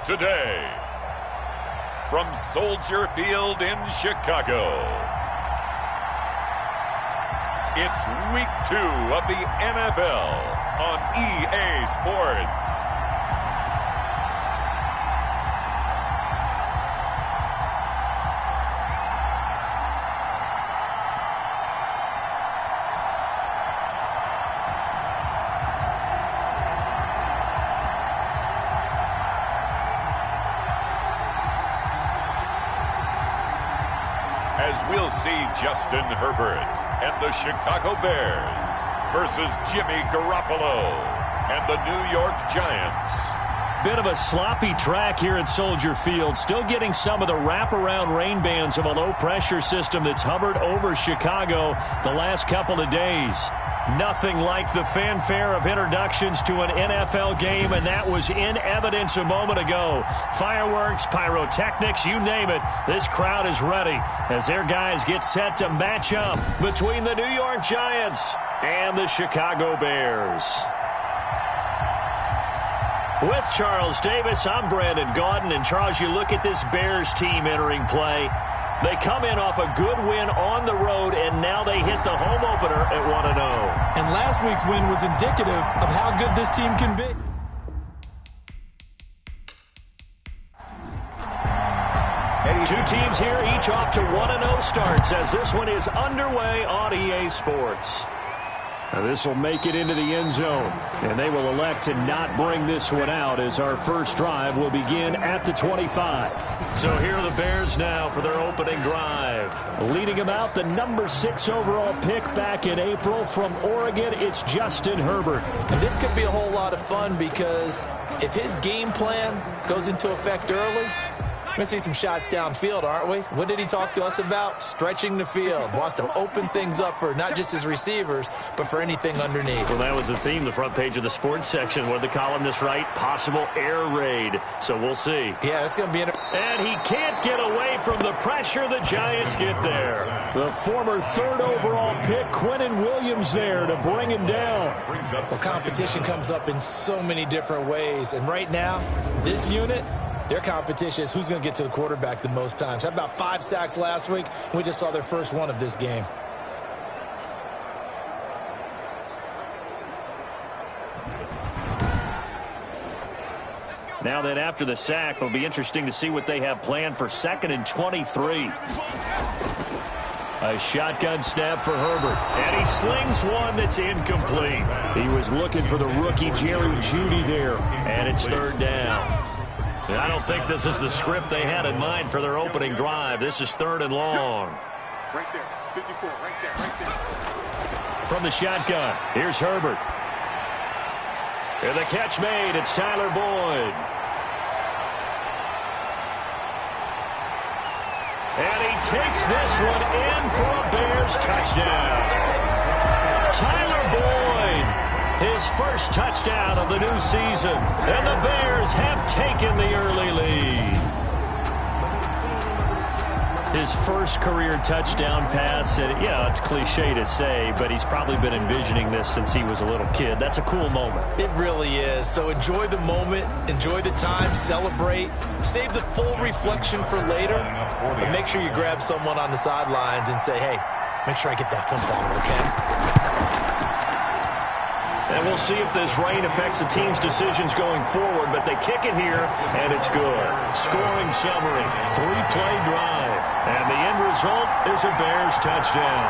Today, from Soldier Field in Chicago, it's Week 2 of the NFL on EA Sports. As we'll see Justin Herbert and the Chicago Bears versus Jimmy Garoppolo and the New York Giants. Bit of a sloppy track here at Soldier Field. Still getting some of the wraparound rain bands of a low-pressure system that's hovered over Chicago the last couple of days. Nothing like the fanfare of introductions to an NFL game, and that was in evidence a moment ago. Fireworks, pyrotechnics, you name it. This crowd is ready as their guys get set to match up between the New York Giants and the Chicago Bears. With Charles Davis, I'm Brandon Gaudin. And Charles, you look at this Bears team entering play. They come in off a good win on the road, and now they hit the home opener at 1-0. And last week's win was indicative of how good this team can be. Two teams here, each off to 1-0 starts as this one is underway on EA Sports. Now this will make it into the end zone, and they will elect to not bring this one out as our first drive will begin at the 25. So here are the Bears now for their opening drive. Leading them out, the number 6 overall pick back in April from Oregon, it's Justin Herbert. And this could be a whole lot of fun because if his game plan goes into effect early, we're going to see some shots downfield, aren't we? What did he talk to us about? Stretching the field. Wants to open things up for not just his receivers, but for anything underneath. Well, that was the theme, the front page of the sports section, where the columnists write, possible air raid. So we'll see. Yeah, it's going to be And he can't get away from the pressure. The Giants get there. The former 3rd overall pick, Quinnen Williams, there to bring him down. Well, competition comes up in so many different ways. And right now, this unit, their competition is who's going to get to the quarterback the most times. Had about 5 sacks last week. We just saw their first one of this game. Now then, after the sack, it'll be interesting to see what they have planned for 2nd and 23. A shotgun snap for Herbert. And he slings one that's incomplete. He was looking for the rookie Jerry Jeudy there. And it's 3rd down. I don't think this is the script they had in mind for their opening drive. This is 3rd and long. Right there, 54, right there. From the shotgun, here's Herbert. And the catch made, it's Tyler Boyd. And he takes this one in for a Bears touchdown. Tyler Boyd. His first touchdown of the new season. And the Bears have taken the early lead. His first career touchdown pass. And, yeah, it's cliche to say, but he's probably been envisioning this since he was a little kid. That's a cool moment. It really is. So enjoy the moment. Enjoy the time. Celebrate. Save the full reflection for later. But make sure you grab someone on the sidelines and say, hey, make sure I get that football, okay? And we'll see if this rain affects the team's decisions going forward, but they kick it here, and it's good. Scoring summary, 3-play drive, and the end result is a Bears touchdown.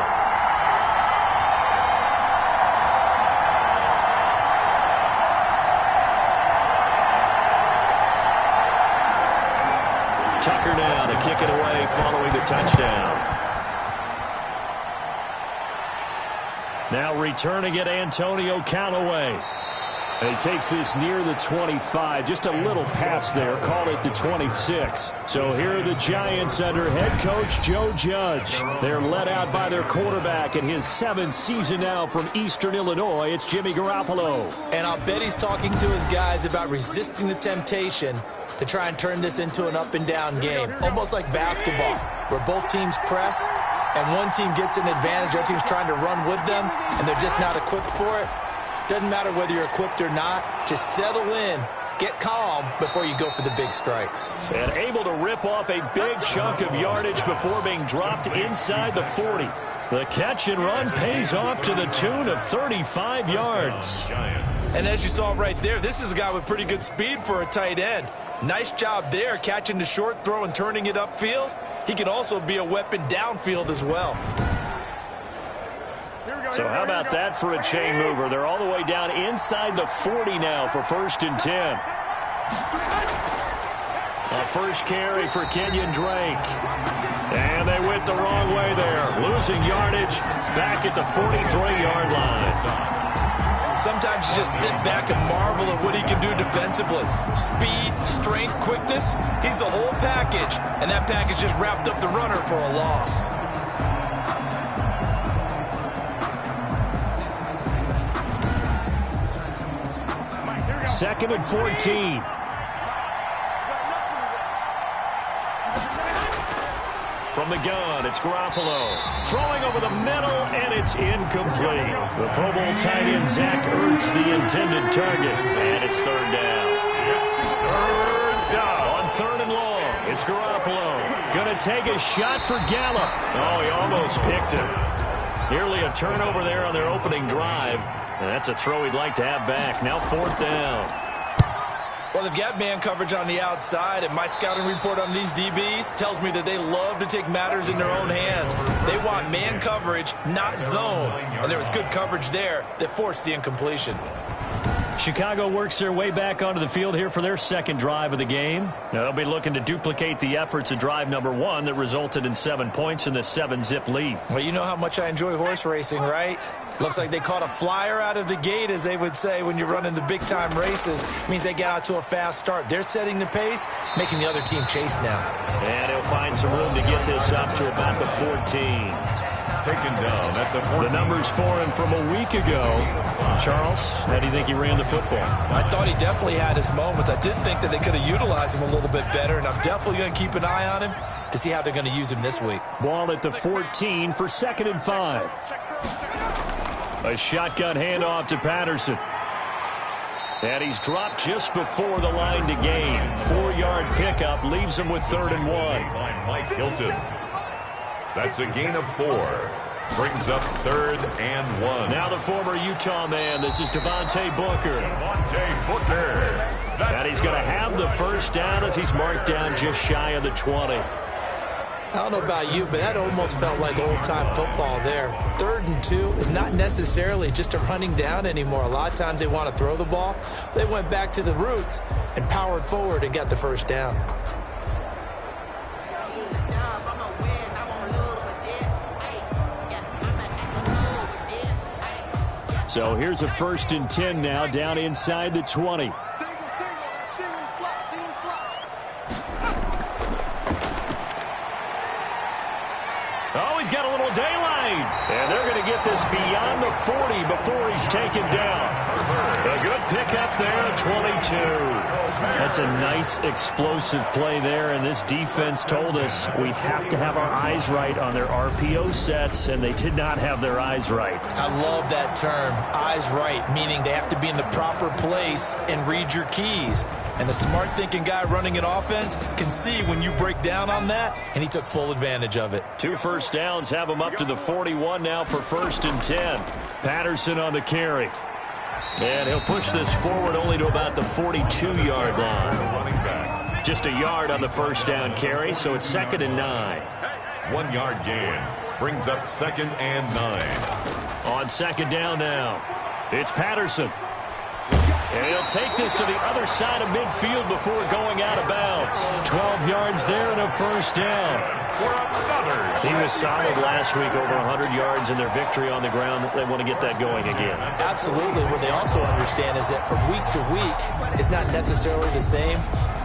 Tucker now to kick it away following the touchdown. Now returning it, Antonio Callaway. And he takes this near the 25. Just a little pass there. Called it the 26. So here are the Giants under head coach Joe Judge. They're led out by their quarterback in his 7th season now from Eastern Illinois. It's Jimmy Garoppolo. And I'll bet he's talking to his guys about resisting the temptation to try and turn this into an up-and-down game. Almost like basketball, where both teams press, and one team gets an advantage, the other team's trying to run with them, and they're just not equipped for it. Doesn't matter whether you're equipped or not. Just settle in, Get calm before you go for the big strikes. And able to rip off a big chunk of yardage before being dropped inside the 40. The catch and run pays off to the tune of 35 yards. And as you saw right there, this is a guy with pretty good speed for a tight end. Nice job there, catching the short throw and turning it upfield. He can also be a weapon downfield as well. So how about that for a chain mover? They're all the way down inside the 40 now for 1st and 10. A first carry for Kenyon Drake. And they went the wrong way there. Losing yardage back at the 43-yard line. Sometimes you just sit back and marvel at what he can do defensively. Speed, strength, quickness, he's the whole package. And that package just wrapped up the runner for a loss. Second and 14. From the gun, it's Garoppolo. Throwing over the middle, and it's incomplete. The Pro Bowl tight end, Zach Ertz, the intended target. And it's 3rd down. Third down. On 3rd and long, it's Garoppolo. Going to take a shot for Gallup. Oh, he almost picked him. Nearly a turnover there on their opening drive. And that's a throw he'd like to have back. Now 4th down. Well, they've got man coverage on the outside, and my scouting report on these DBs tells me that they love to take matters in their own hands. They want man coverage, not zone. And there was good coverage there that forced the incompletion. Chicago works their way back onto the field here for their second drive of the game. Now, they'll be looking to duplicate the efforts of drive number 1 that resulted in 7 points in the 7-zip lead. Well, you know how much I enjoy horse racing, right? Looks like they caught a flyer out of the gate, as they would say when you're running the big-time races. It means they get out to a fast start. They're setting the pace, making the other team chase now. And he'll find some room to get this up to about the 14. Taken down at the 14. The numbers for him from a week ago. Charles, how do you think he ran the football? I thought he definitely had his moments. I did think that they could have utilized him a little bit better, and I'm definitely going to keep an eye on him to see how they're going to use him this week. Ball at the 14 for 2nd and 5. A shotgun handoff to Patterson. And he's dropped just before the line to gain. 4-yard pickup leaves him with 3rd and 1. By Mike Hilton. That's a gain of 4. Brings up 3rd and 1. Now the former Utah man. This is Devontae Booker. Devontae Booker. And he's going to have the first down as he's marked down just shy of the 20. I don't know about you, but that almost felt like old-time football there. 3rd and 2 is not necessarily just a running down anymore. A lot of times they want to throw the ball. They went back to the roots and powered forward and got the first down. So here's a 1st and 10 now down inside the 20. Oh, he's got a little daylight. And they're going to get this beyond the 40 before he's taken down. A good pickup there, 22. That's a nice explosive play there, and this defense told us we have to have our eyes right on their RPO sets, and they did not have their eyes right. I love that term, eyes right, meaning they have to be in the proper place and read your keys. And a smart thinking guy running an offense can see when you break down on that, and he took full advantage of it. 2 first downs have him up to the 41 now for 1st and 10. Patterson on the carry. And he'll push this forward only to about the 42-yard line. Just a yard on the first down carry, so it's 2nd and 9. 1-yard gain. Brings up 2nd and 9. On 2nd down now, it's Patterson. And he'll take this to the other side of midfield before going out of bounds. 12 yards there and a first down. He was solid last week, over 100 yards in their victory on the ground. They want to get that going again. Absolutely. What they also understand is that from week to week, it's not necessarily the same,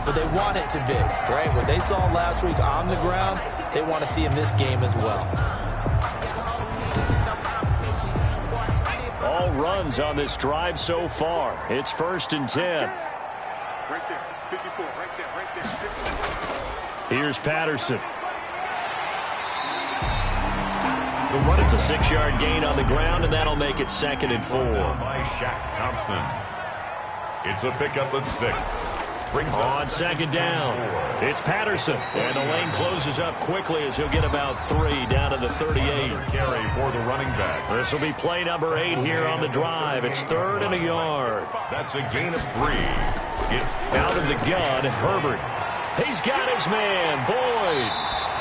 but they want it to be, right? What they saw last week on the ground, they want to see in this game as well. All runs on this drive so far. It's 1st and 10. Right there, 54, right there, 54. Here's Patterson. It's a 6-yard gain on the ground, and that'll make it 2nd and 4. By Shaq Thompson. It's a pickup of 6. On second down, it's Patterson. And the lane closes up quickly as he'll get about 3 down to the 38. Carry for the running back. This will be play number 8 here on the drive. It's 3rd and a yard. That's a gain of 3. It's out of the gun, Herbert. He's got his man, Boyd.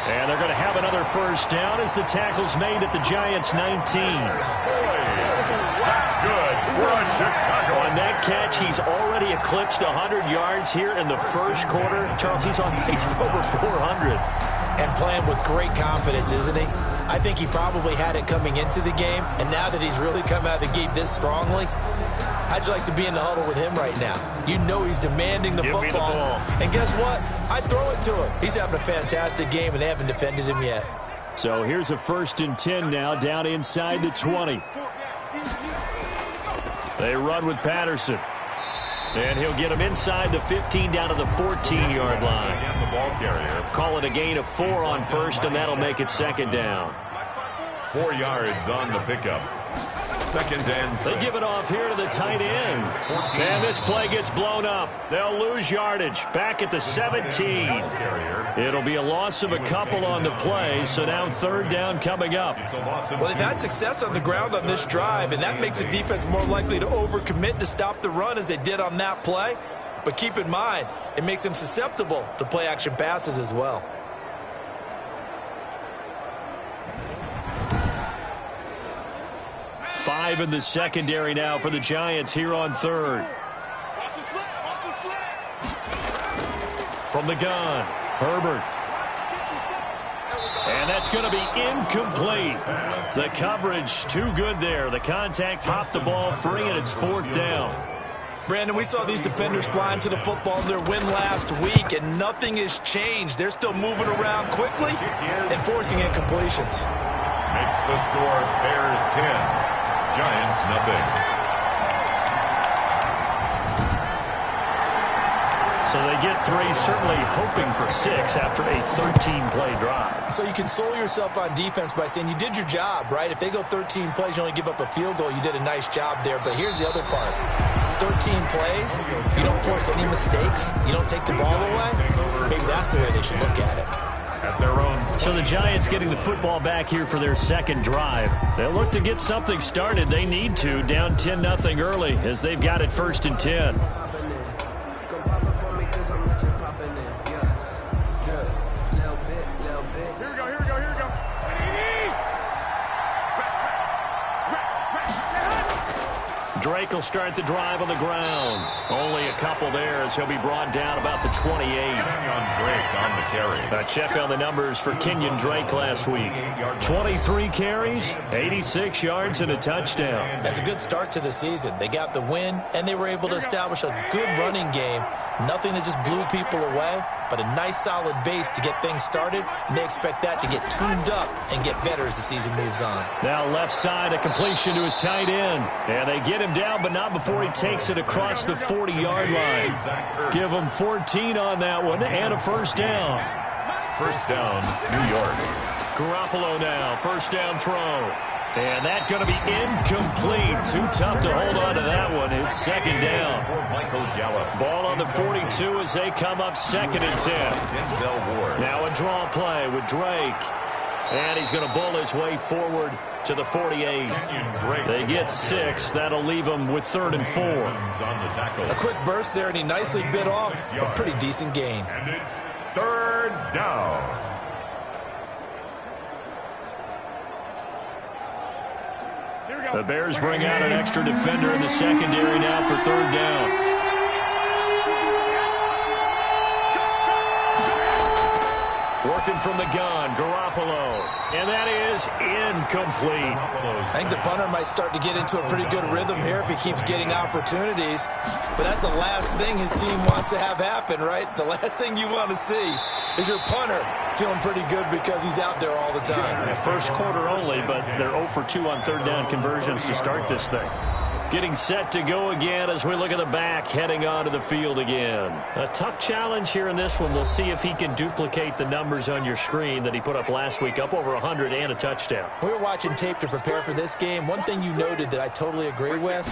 And they're going to have another first down as the tackle's made at the Giants' 19. That's good for Chicago. On that catch, he's already eclipsed 100 yards here in the first quarter. Charles, he's on pace for over 400. And playing with great confidence, isn't he? I think he probably had it coming into the game, and now that he's really come out of the gate this strongly, how'd you like to be in the huddle with him right now? You know he's demanding the football. Me the ball. And guess what? I'd throw it to him. He's having a fantastic game, and they haven't defended him yet. So here's a 1st and 10 now, down inside the 20. They run with Patterson. And he'll get him inside the 15 down to the 14-yard line. Again, the ball carrier. Call it a gain of 4 on first, and that'll make it 2nd down. 4 yards on the pickup. 2nd and 6. They give it off here to the tight end. And this play gets blown up. They'll lose yardage back at the 17. It'll be a loss of a couple on the play, so now 3rd down coming up. Well, they've had success on the ground on this drive, and that makes the defense more likely to overcommit to stop the run as they did on that play. But keep in mind, it makes them susceptible to play-action passes as well. Five in the secondary now for the Giants here on 3rd. From the gun, Herbert. And that's going to be incomplete. The coverage too good there. The contact popped the ball free, and it's 4th down. Brandon, we saw these defenders flying to the football in their win last week, and nothing has changed. They're still moving around quickly and forcing incompletions. Makes the score Bears 10. Giants nothing. So they get 3, certainly hoping for 6 after a 13-play drive. So you console yourself on defense by saying you did your job, right? If they go 13 plays, you only give up a field goal, you did a nice job there. But here's the other part. 13 plays, you don't force any mistakes, you don't take the ball away. Maybe that's the way they should look at it. At their own. So the Giants getting the football back here for their 2nd drive. They'll look to get something started. They need to, down 10-0 early as they've got it 1st and 10. Drake will start the drive on the ground. Only a couple there as he'll be brought down about the 28. Drake on the carry. Check on the numbers for Kenyon Drake last week. 23 carries, 86 yards, and a touchdown. That's a good start to the season. They got the win, and they were able to establish a good running game. Nothing that just blew people away, but a nice solid base to get things started, and they expect that to get tuned up and get better as the season moves on. Now left side, a completion to his tight end. And they get him down, but not before he takes it across the 40-yard line. Give him 14 on that one, and a 1st down. 1st down, New York. Garoppolo now, 1st down throw. And that's going to be incomplete. Too tough to hold on to that one. It's 2nd down. Michael Gallup. Ball on the 42 as they come up 2nd and 10. Denzel Ward. Now a draw play with Drake. And he's going to bull his way forward to the 48. They get 6. That'll leave them with 3rd and 4. A quick burst there, and he nicely bit off a pretty decent gain. And it's 3rd down. The Bears bring out an extra defender in the secondary now for 3rd down. Working from the gun, Garoppolo. And that is incomplete. I think the punter might start to get into a pretty good rhythm here if he keeps getting opportunities. But that's the last thing his team wants to have happen, right? The last thing you want to see is your punter feeling pretty good because he's out there all the time. First quarter only, but they're 0 for 2 on 3rd down conversions to start this thing. Getting set to go again as we look at the back, heading onto the field again. A tough challenge here in this one. We'll see if he can duplicate the numbers on your screen that he put up last week, up over 100 and a touchdown. We were watching tape to prepare for this game. One thing you noted that I totally agree with,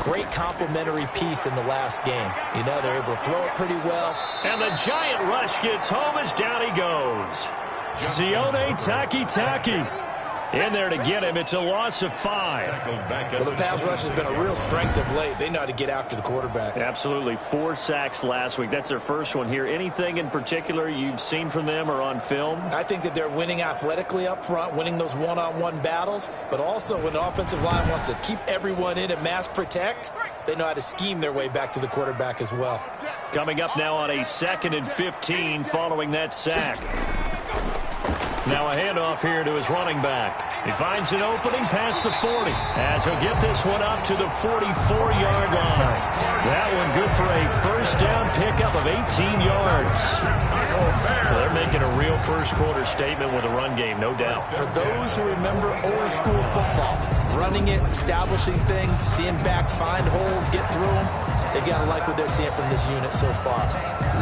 great complimentary piece in the last game. You know, they're able to throw it pretty well. And the giant rush gets home as down he goes. Sione Takitaki. In there to get him. It's a loss of 5. Well, the pass rush has been a real strength of late. They know how to get after the quarterback. Absolutely. 4 sacks last week. That's their first one here. Anything in particular you've seen from them or on film? I think that they're winning athletically up front, winning those one-on-one battles, but also when the offensive line wants to keep everyone in and mass protect, they know how to scheme their way back to the quarterback as well. Coming up now on a 2nd and 15 following that sack. Now a handoff here to his running back. He finds an opening past the 40 as he'll get this one up to the 44-yard line. That one good for a first down pickup of 18 yards. Well, they're making a real first-quarter statement with a run game, no doubt. For those who remember old-school football, running it, establishing things, seeing backs find holes, get through them, they got to like what they're seeing from this unit so far.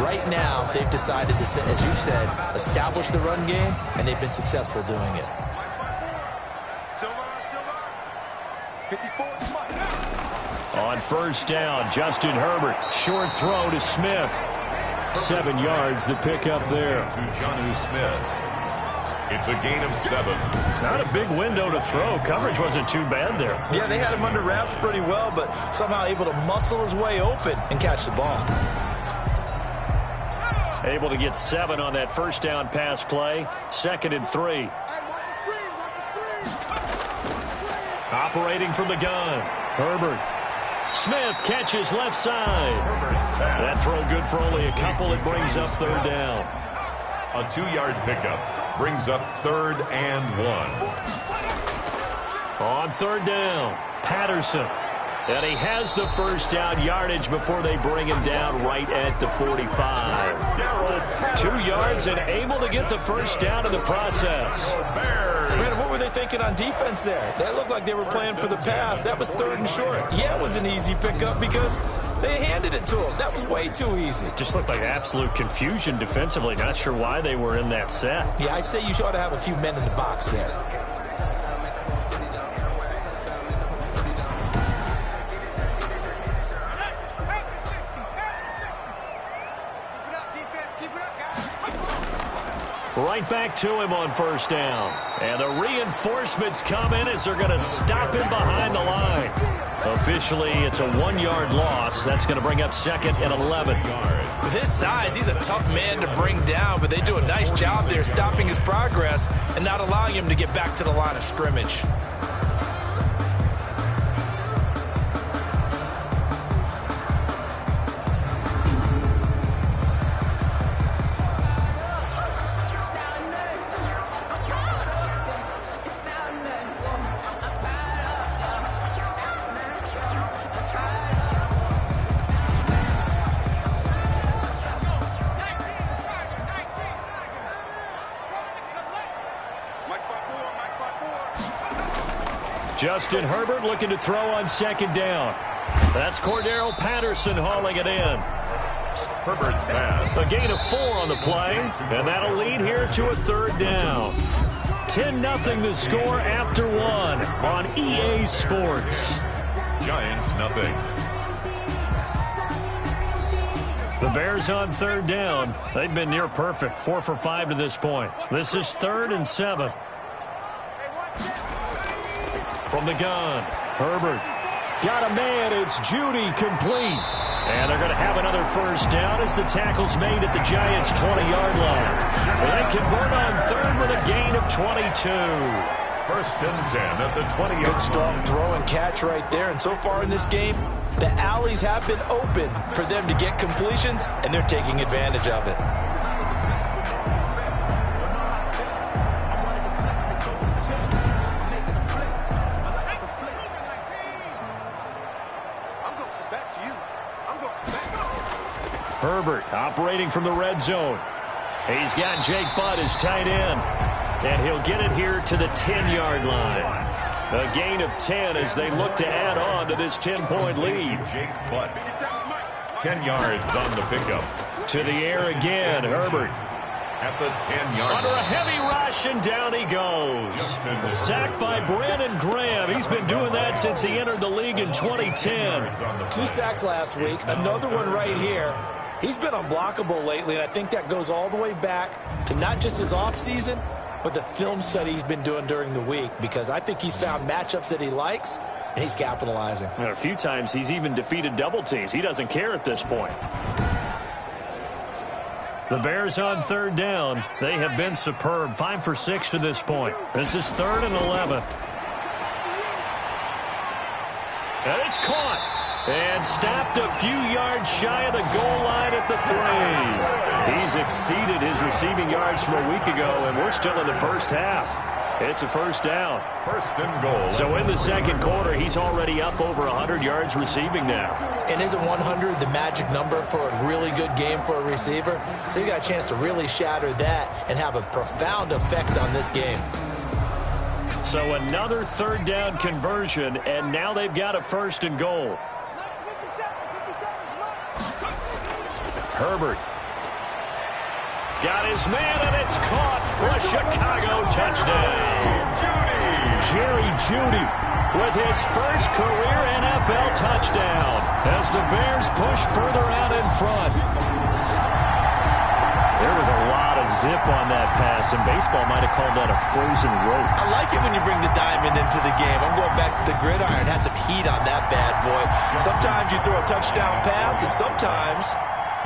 Right now, they've decided to, as you said, establish the run game, and they've been successful doing it. On first down, Justin Herbert. Short throw to Smith. 7 yards the pick up there. To Jonnu Smith. It's a gain of 7. Not a big window to throw. Coverage wasn't too bad there. Yeah, they had him under wraps pretty well, but somehow able to muscle his way open and catch the ball. Able to get 7 on that first down pass play. 2nd and 3. Operating from the gun. Herbert. Smith catches left side. That throw good for only a couple. It brings up 3rd down. A 2-yard pickup brings up 3rd and 1. On 3rd down, Patterson. And he has the first down yardage before they bring him down right at the 45. 2 yards and able to get the first down in the process. Brandon, what were they thinking on defense there? They looked like they were playing for the pass. That was 3rd and short. Yeah, it was an easy pickup because they handed it to him. That was way too easy. Just looked like absolute confusion defensively. Not sure why they were in that set. Yeah, I'd say you ought to have a few men in the box there. Right back to him on first down. And the reinforcements come in as they're going to stop him behind the line. Officially, it's a 1-yard loss. That's going to bring up 2nd and 11. With his size, he's a tough man to bring down, but they do a nice job there stopping his progress and not allowing him to get back to the line of scrimmage. Justin Herbert looking to throw on 2nd down. That's Cordero Patterson hauling it in. Herbert's pass. A gain of 4 on the play, and that'll lead here to a 3rd down. 10-0 the score after 1 on EA Sports. Giants nothing. The Bears on 3rd down. They've been near perfect, 4 for 5 to this point. This is 3rd and 7. From the gun, Herbert. Got a man, it's Judy, complete. And they're going to have another first down as the tackle's made at the Giants' 20-yard line. They convert on 3rd with a gain of 22. 1st and 10 at the 20-yard line. Good strong throw and catch right there. And so far in this game, the alleys have been open for them to get completions, and they're taking advantage of it. Herbert operating from the red zone. He's got Jake Butt as tight end. And he'll get it here to the 10-yard line. A gain of 10 as they look to add on to this 10-point lead. 10 yards on the pickup. To the air again, Herbert. At the 10-yard Under a heavy rush, and down he goes. Sacked by Brandon Graham. He's been doing that since he entered the league in 2010. 2 sacks last week, another one right here. He's been unblockable lately, and I think that goes all the way back to not just his offseason, but the film study he's been doing during the week, because I think he's found matchups that he likes, and he's capitalizing. A few times he's even defeated double teams. He doesn't care at this point. The Bears on third down. They have been superb. 5 for 6 to this point. This is 3rd and 11. And it's caught. And stopped a few yards shy of the goal line at the 3. He's exceeded his receiving yards from a week ago, and we're still in the first half. It's a first down. 1st and goal. So in the second quarter, he's already up over 100 yards receiving now. And isn't 100 the magic number for a really good game for a receiver? So you got a chance to really shatter that and have a profound effect on this game. So another 3rd down conversion, and now they've got a 1st and goal. Herbert. Got his man, and it's caught for a Chicago touchdown. Jerry Jeudy with his first career NFL touchdown as the Bears push further out in front. There was a lot of zip on that pass, and baseball might have called that a frozen rope. I like it when you bring the diamond into the game. I'm going back to the gridiron. Had some heat on that bad boy. Sometimes you throw a touchdown pass, and sometimes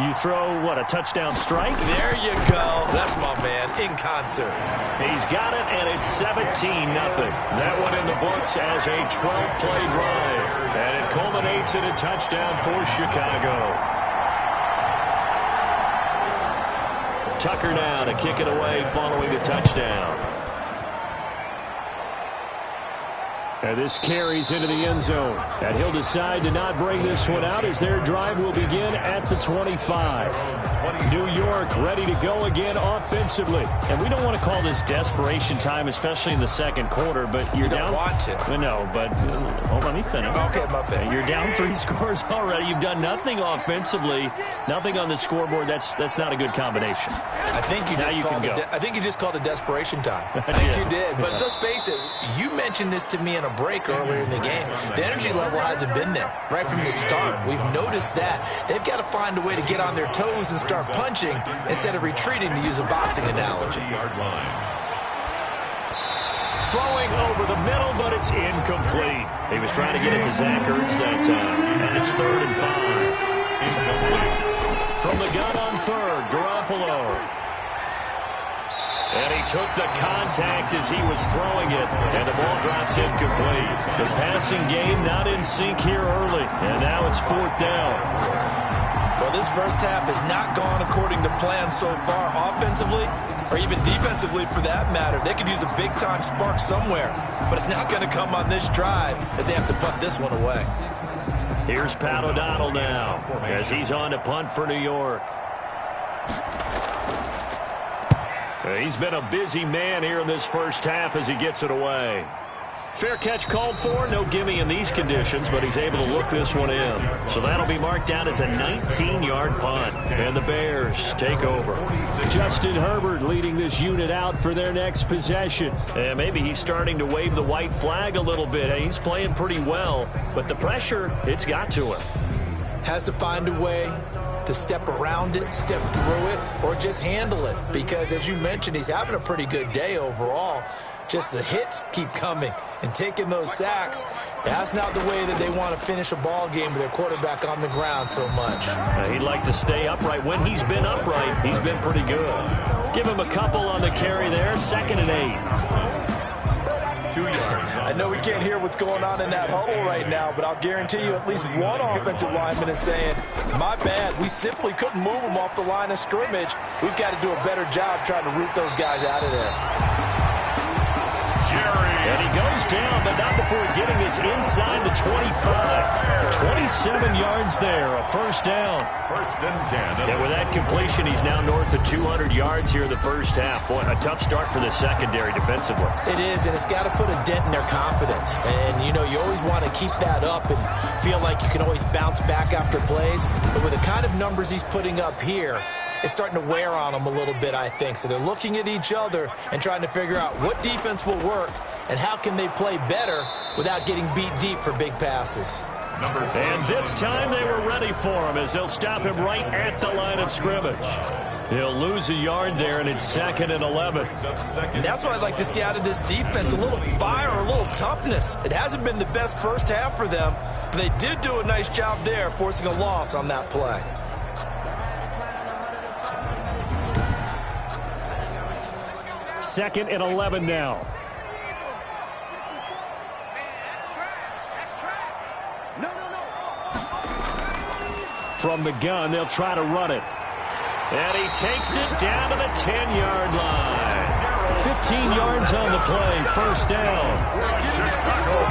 you throw, what, a touchdown strike? There you go. That's my man, in concert. He's got it, and it's 17-0. That one in the books as a 12-play drive. And it culminates in a touchdown for Chicago. Tucker now to kick it away following the touchdown. And this carries into the end zone. And he'll decide to not bring this one out as their drive will begin at the 25. New York ready to go again offensively. And we don't want to call this desperation time, especially in the second quarter, but you're down. You don't want to. No, but hold on, let me finish. Okay, my bad. You're down 3 scores already. You've done nothing offensively, nothing on the scoreboard. That's not a good combination. I think you just called it desperation time. I think you did. But let's face it, you mentioned this to me in a break earlier in the game. The energy level hasn't been there right from the start. We've noticed that. They've got to find a way to get on their toes and start punching instead of retreating, to use a boxing analogy. Throwing over the middle, but it's incomplete. He was trying to get it to Zach Ertz that time. And it's 3rd and 5. Incomplete. From the gun on 3rd, Garoppolo. And he took the contact as he was throwing it, and the ball drops incomplete. The passing game not in sync here early, and now it's 4th down. Well, this first half has not gone according to plan so far, offensively or even defensively for that matter. They could use a big-time spark somewhere, but it's not going to come on this drive as they have to punt this one away. Here's Pat O'Donnell now as he's on to punt for New York. He's been a busy man here in this first half as he gets it away. Fair catch called for. No gimme in these conditions, but he's able to look this one in. So that'll be marked down as a 19-yard punt. And the Bears take over. Justin Herbert leading this unit out for their next possession. And maybe he's starting to wave the white flag a little bit. He's playing pretty well, but the pressure, it's got to him. Has to find a way to step around it, step through it, or just handle it. Because, as you mentioned, he's having a pretty good day overall. Just the hits keep coming and taking those sacks. That's not the way that they want to finish a ball game with their quarterback on the ground so much. He'd like to stay upright. When he's been upright, he's been pretty good. Give him a couple on the carry there. 2nd and 8. 2 yards. I know we can't hear what's going on in that huddle right now, but I'll guarantee you at least one offensive lineman is saying, my bad, we simply couldn't move them off the line of scrimmage. We've got to do a better job trying to root those guys out of there. And he goes down, but not before getting us inside the 25. 27 yards there, a first down. First and 10. And with that completion, he's now north of 200 yards here in the first half. Boy, a tough start for the secondary defensively. It is, and it's got to put a dent in their confidence. And, you know, you always want to keep that up and feel like you can always bounce back after plays. But with the kind of numbers he's putting up here, it's starting to wear on them a little bit, I think. So they're looking at each other and trying to figure out what defense will work and how can they play better without getting beat deep for big passes. And this time they were ready for him as they'll stop him right at the line of scrimmage. He'll lose a yard there, and it's 2nd and 11. And that's what I'd like to see out of this defense, a little fire, a little toughness. It hasn't been the best first half for them, but they did do a nice job there forcing a loss on that play. Second and 11 now. From the gun, they'll try to run it. And he takes it down to the 10-yard line. 15 yards on the play, first down.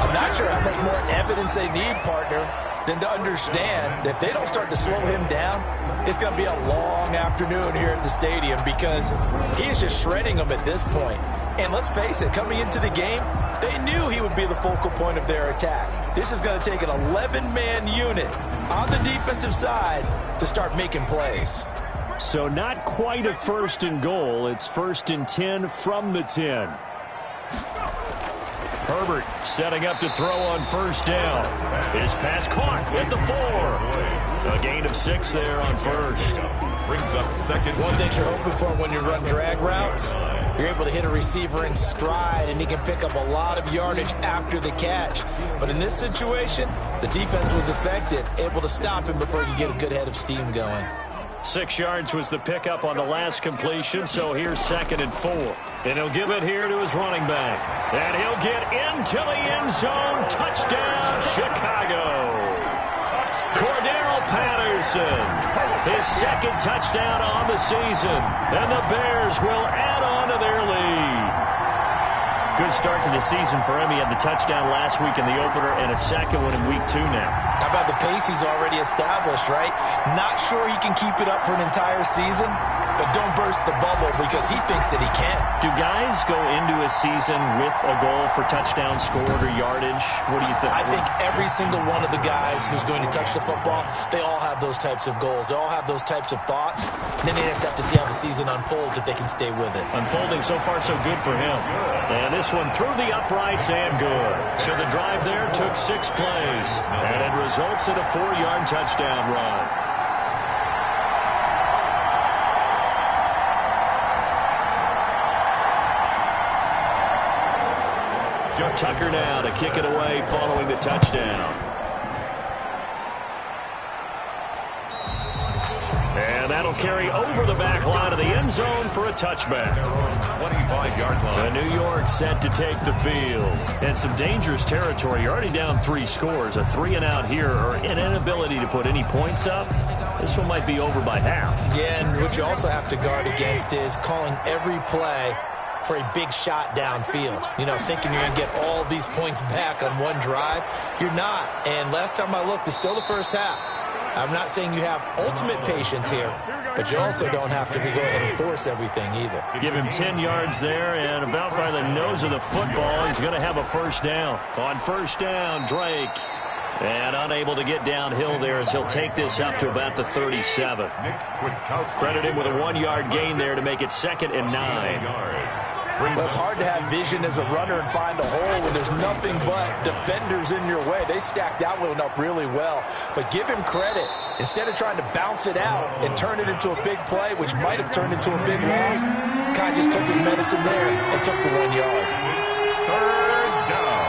I'm not sure how much more evidence they need, partner, than to understand that if they don't start to slow him down, it's going to be a long afternoon here at the stadium because he is just shredding them at this point. And let's face it, coming into the game, they knew he would be the focal point of their attack. This is going to take an 11-man unit on the defensive side to start making plays. So not quite a first and goal. It's 1st and 10 from the 10. Herbert setting up to throw on first down. His pass caught at the 4. A gain of 6 there on first. Brings up second. One thing you're hoping for when you run drag routes, you're able to hit a receiver in stride, and he can pick up a lot of yardage after the catch. But in this situation, the defense was effective, able to stop him before you get a good head of steam going. 6 yards was the pickup on the last completion, so here's 2nd and 4. And he'll give it here to his running back. And he'll get into the end zone. Touchdown, Chicago. Cordero Patterson, his 2nd touchdown on the season. And the Bears will add on to their lead. Good start to the season for him. He had the touchdown last week in the opener and a 2nd one in week 2 now. How about the pace he's already established, right? Not sure he can keep it up for an entire season, but don't burst the bubble because he thinks that he can. Do guys go into a season with a goal for touchdown scored or yardage? What do you think? I think every single one of the guys who's going to touch the football, they all have those types of goals. They all have those types of thoughts. And then they just have to see how the season unfolds if they can stay with it. Unfolding so far so good for him. And this one through the uprights and good. So the drive there took 6 plays. And it results in a 4-yard touchdown run. Tucker now to kick it away following the touchdown. And that'll carry over the back line of the end zone for a touchback. 25-yard line. New York set to take the field. And some dangerous territory. You're already down 3 scores. A 3-and-out here or an inability to put any points up. This one might be over by half. Yeah, and what you also have to guard against is calling every play for a big shot downfield. You know, thinking you're going to get all these points back on one drive. You're not. And last time I looked, it's still the first half. I'm not saying you have ultimate patience here, but you also don't have to go ahead and force everything either. Give him 10 yards there, and about by the nose of the football, he's going to have a first down. On first down, Drake. And unable to get downhill there as he'll take this up to about the 37. Credit him with a 1-yard gain there to make it 2nd and 9. Well, it's hard to have vision as a runner and find a hole when there's nothing but defenders in your way. They stacked that one up really well. But give him credit. Instead of trying to bounce it out and turn it into a big play, which might have turned into a big loss, kind of just took his medicine there and took the 1 yard. Third down.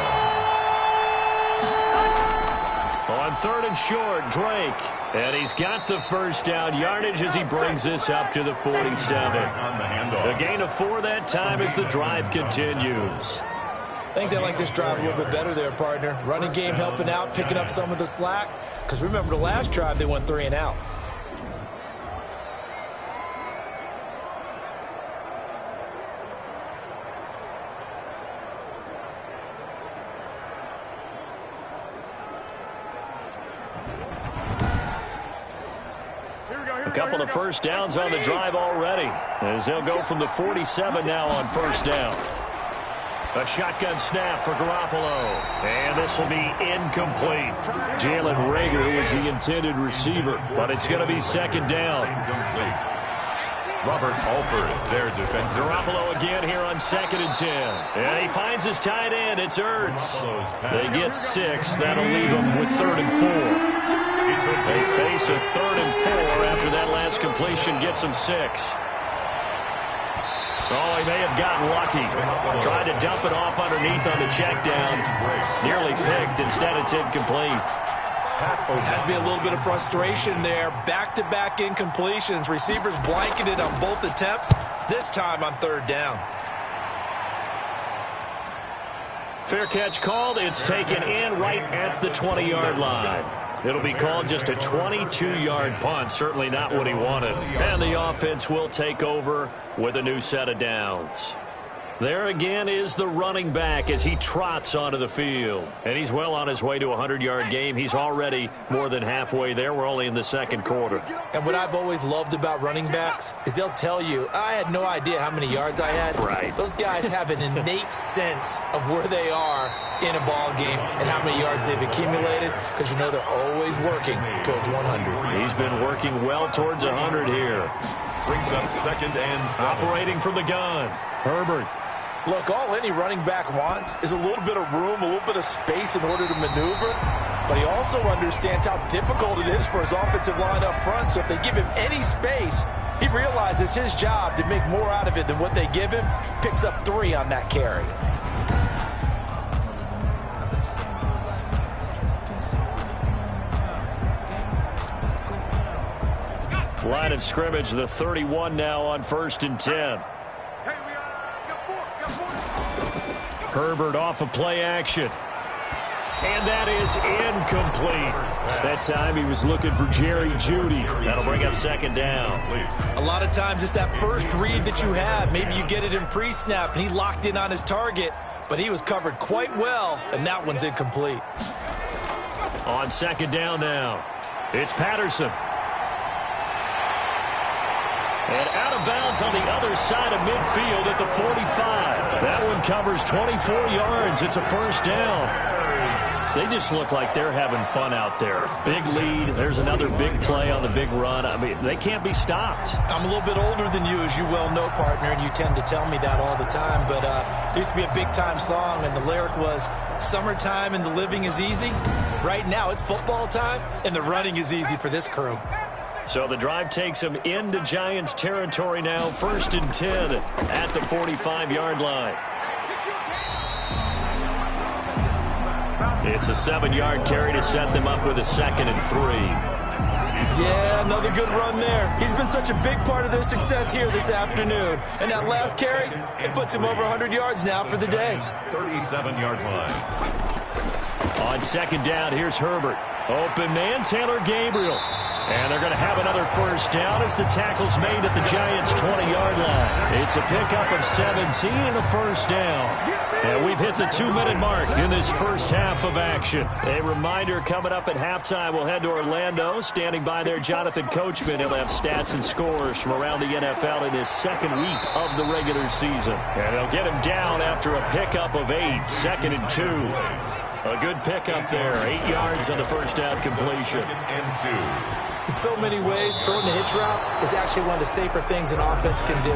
On 3rd and short, Drake. And he's got the first down yardage as he brings this up to the 47. A gain of 4 that time as the drive continues. I think they like this drive a little bit better there, partner. Running game helping out, picking up some of the slack. Because remember, the last drive, they went 3-and-out. couple of first downs on the drive already, as they'll go from the 47 now on first down. A shotgun snap for Garoppolo, and this will be incomplete. Jalen Reagor was the intended receiver, but it's going to be second down. Robert Alford, their defense. Garoppolo again here on 2nd and 10. And he finds his tight end. It's Ertz. They get 6. That'll leave them with 3rd and 4. They face a 3rd and 4 after that last completion gets them 6. Oh, he may have gotten lucky. Tried to dump it off underneath on the check down. Nearly picked. Instead, it's incomplete. Has to be a little bit of frustration there. Back-to-back incompletions. Receivers blanketed on both attempts, this time on 3rd down. Fair catch called. It's taken in right at the 20-yard line. It'll be called just a 22-yard punt. Certainly not what he wanted. And the offense will take over with a new set of downs. There again is the running back as he trots onto the field. And he's well on his way to a 100-yard game. He's already more than halfway there. We're only in the 2nd quarter. And what I've always loved about running backs is they'll tell you, I had no idea how many yards I had. Right. Those guys have an innate sense of where they are in a ball game and how many yards they've accumulated, because you know they're always working towards 100. He's been working well towards 100 here. Brings up 2nd and 7. Operating from the gun. Herbert. Look, all any running back wants is a little bit of room, a little bit of space in order to maneuver. But he also understands how difficult it is for his offensive line up front. So if they give him any space, he realizes his job to make more out of it than what they give him. Picks up 3 on that carry. Line of scrimmage, the 31 now on 1st and 10. Herbert off of play action. And that is incomplete. That time he was looking for Jerry Jeudy. That'll bring up 2nd down. A lot of times it's that first read that you have. Maybe you get it in pre-snap and he locked in on his target, but he was covered quite well, and that one's incomplete. On 2nd down now, it's Patterson. And out of bounds on the other side of midfield at the 45. That one covers 24 yards. It's a 1st down. They just look like they're having fun out there. Big lead. There's another big play on the big run. I mean, they can't be stopped. I'm a little bit older than you, as you well know, partner, and you tend to tell me that all the time. But there used to be a big-time song, and the lyric was, "Summertime and the living is easy." Right now, it's football time, and the running is easy for this crew. So the drive takes them into Giants territory now. 1st and 10 at the 45-yard line. It's a 7-yard carry to set them up with a 2nd and 3. Yeah, another good run there. He's been such a big part of their success here this afternoon. And that last carry, it puts him over 100 yards now for the day. 37-yard line. On 2nd down, here's Herbert. Open man, Taylor Gabriel. And they're going to have another 1st down as the tackle's made at the Giants' 20-yard line. It's a pickup of 17 and a 1st down. And we've hit the 2-minute mark in this first half of action. A reminder, coming up at halftime, we'll head to Orlando. Standing by there, Jonathan Coachman. He'll have stats and scores from around the NFL in his 2nd week of the regular season. And they'll get him down after a pickup of 8, 2nd and 2. A good pickup there, 8 yards on the 1st down completion. In so many ways, throwing the hitch route is actually one of the safer things an offense can do.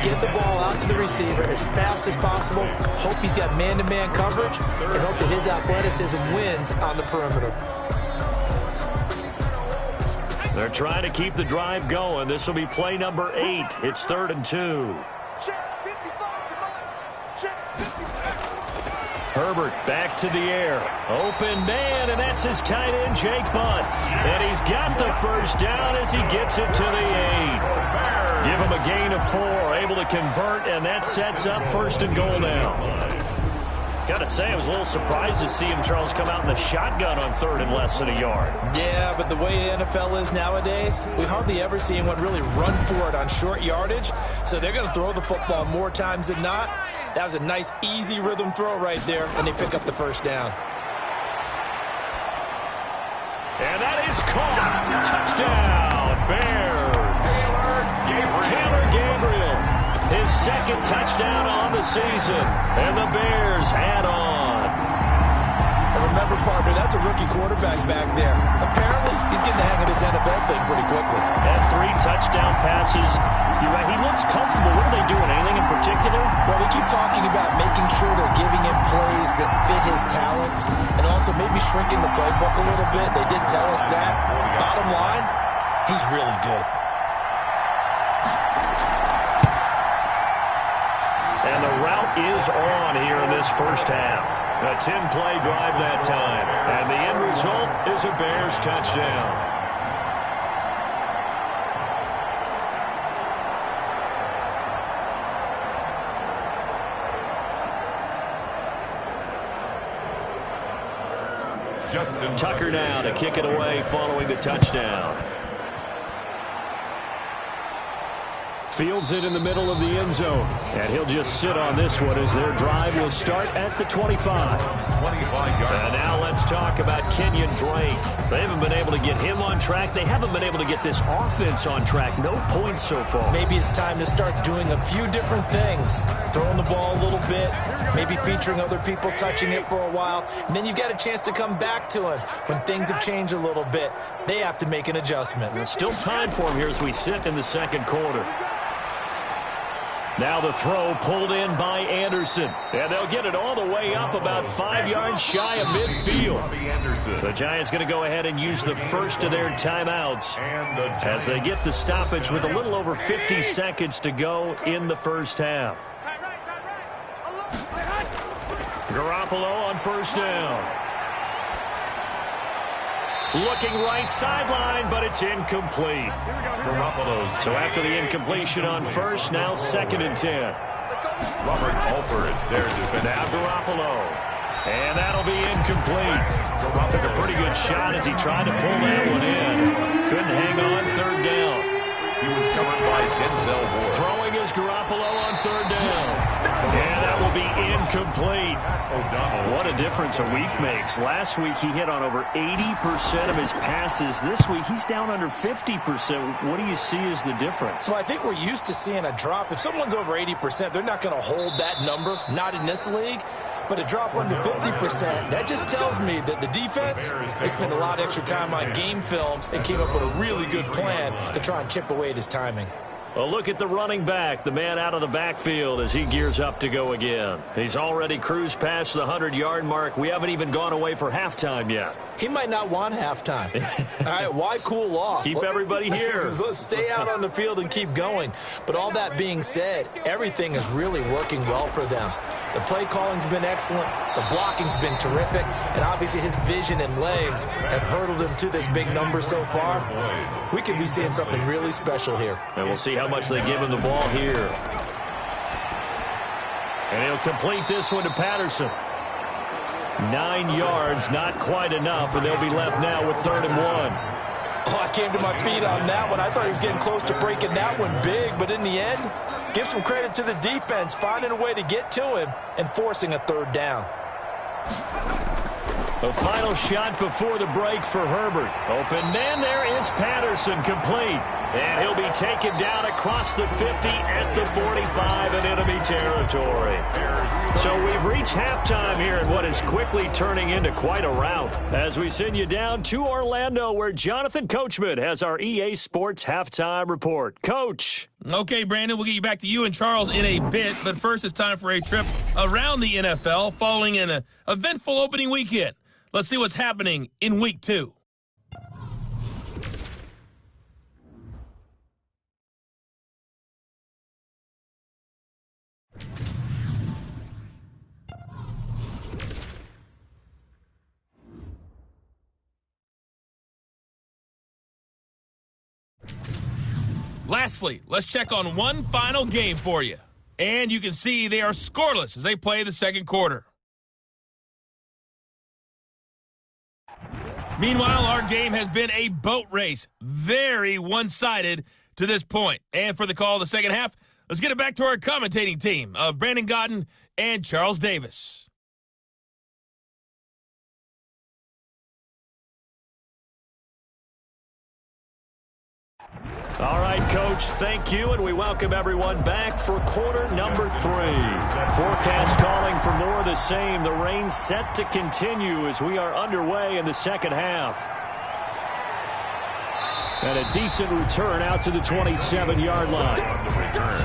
Get the ball out to the receiver as fast as possible, hope he's got man-to-man coverage, and hope that his athleticism wins on the perimeter. They're trying to keep the drive going. This will be play number 8. It's 3rd and 2. Herbert back to the air. Open man, and that's his tight end, Jake Butt. And he's got the 1st down as he gets it to the 8. Give him a gain of 4, able to convert, and that sets up 1st and goal now. Got to say, I was a little surprised to see him, Charles, come out in the shotgun on 3rd and less than a yard. Yeah, but the way the NFL is nowadays, we hardly ever see anyone really run for it on short yardage. So they're going to throw the football more times than not. That was a nice, easy rhythm throw right there, and they pick up the 1st down. And that is caught. Touchdown, Bears. second touchdown on the season, and the Bears add on. And remember, partner, that's a rookie quarterback back there. Apparently, he's getting the hang of this NFL thing pretty quickly. And 3 touchdown passes. You're right, he looks comfortable. What are they doing? Anything in particular? Well, we keep talking about making sure they're giving him plays that fit his talents and also maybe shrinking the playbook a little bit. They did tell us that. Bottom line, he's really good. And the route is on here in this first half. A 10-play drive that time. And the end result is a Bears touchdown. Justin Tucker now to kick it away following the touchdown. Fields it in the middle of the end zone. And he'll just sit on this one as their drive will start at the 25. 25 yards. And now let's talk about Kenyon Drake. They haven't been able to get him on track. They haven't been able to get this offense on track. No points so far. Maybe it's time to start doing a few different things. Throwing the ball a little bit, maybe featuring other people touching it for a while, and then you get a chance to come back to him when things have changed a little bit. They have to make an adjustment. There's still time for him here as we sit in the second quarter. Now the throw pulled in by Anderson. And they'll get it all the way up about 5 yards shy of midfield. The Giants going to go ahead and use the first of their timeouts as they get the stoppage with a little over 50 seconds to go in the first half. Garoppolo on first down. Looking right sideline, but it's incomplete. So after the incompletion on first, now 2nd and 10. Robert Alford, their defense. Now Garoppolo. And that'll be incomplete. Took a pretty good shot as he tried to pull that one in. Couldn't hang on, 3rd down. He was covered by Denzel Ward. Throwing is Garoppolo on 3rd down. And that will be incomplete. What a difference a week makes. Last week he hit on over 80% of his passes. This week he's down under 50%. What do you see as the difference? Well, I think we're used to seeing a drop. If someone's over 80%, they're not going to hold that number, not in this league. But a drop under 50%, that just tells me that the defense, they spent a lot of extra time on game films and came up with a really good plan to try and chip away at his timing. A look at the running back, the man out of the backfield as he gears up to go again. He's already cruised past the 100-yard mark. We haven't even gone away for halftime yet. He might not want halftime. All right, why cool off? Keep everybody here. Let's stay out on the field and keep going. But all that being said, everything is really working well for them. The play calling's been excellent. The blocking's been terrific. And obviously his vision and legs have hurdled him to this big number so far. We could be seeing something really special here. And we'll see how much they give him the ball here. And he'll complete this one to Patterson. 9 yards, not quite enough, and they'll be left now with 3rd and 1. Oh, I came to my feet on that one. I thought he was getting close to breaking that one big, but in the end, give some credit to the defense, finding a way to get to him and forcing a 3rd down. The final shot before the break for Herbert. Open man, there is Patterson, complete. And he'll be taken down across the 50 at the 45 in enemy territory. So we've reached halftime here in what is quickly turning into quite a rout as we send you down to Orlando where Jonathan Coachman has our EA Sports halftime report. Coach. Okay, Brandon, we'll get you back to you and Charles in a bit, but first it's time for a trip around the NFL following an eventful opening weekend. Let's see what's happening in Week 2. Lastly, let's check on one final game for you. And you can see they are scoreless as they play the second quarter. Meanwhile, our game has been a boat race. Very one-sided to this point. And for the call of the second half, let's get it back to our commentating team of Brandon Godden and Charles Davis. All right, Coach, thank you, and we welcome everyone back for quarter number 3. Forecast calling for more of the same. The rain set to continue as we are underway in the second half. And a decent return out to the 27-yard line. On the return,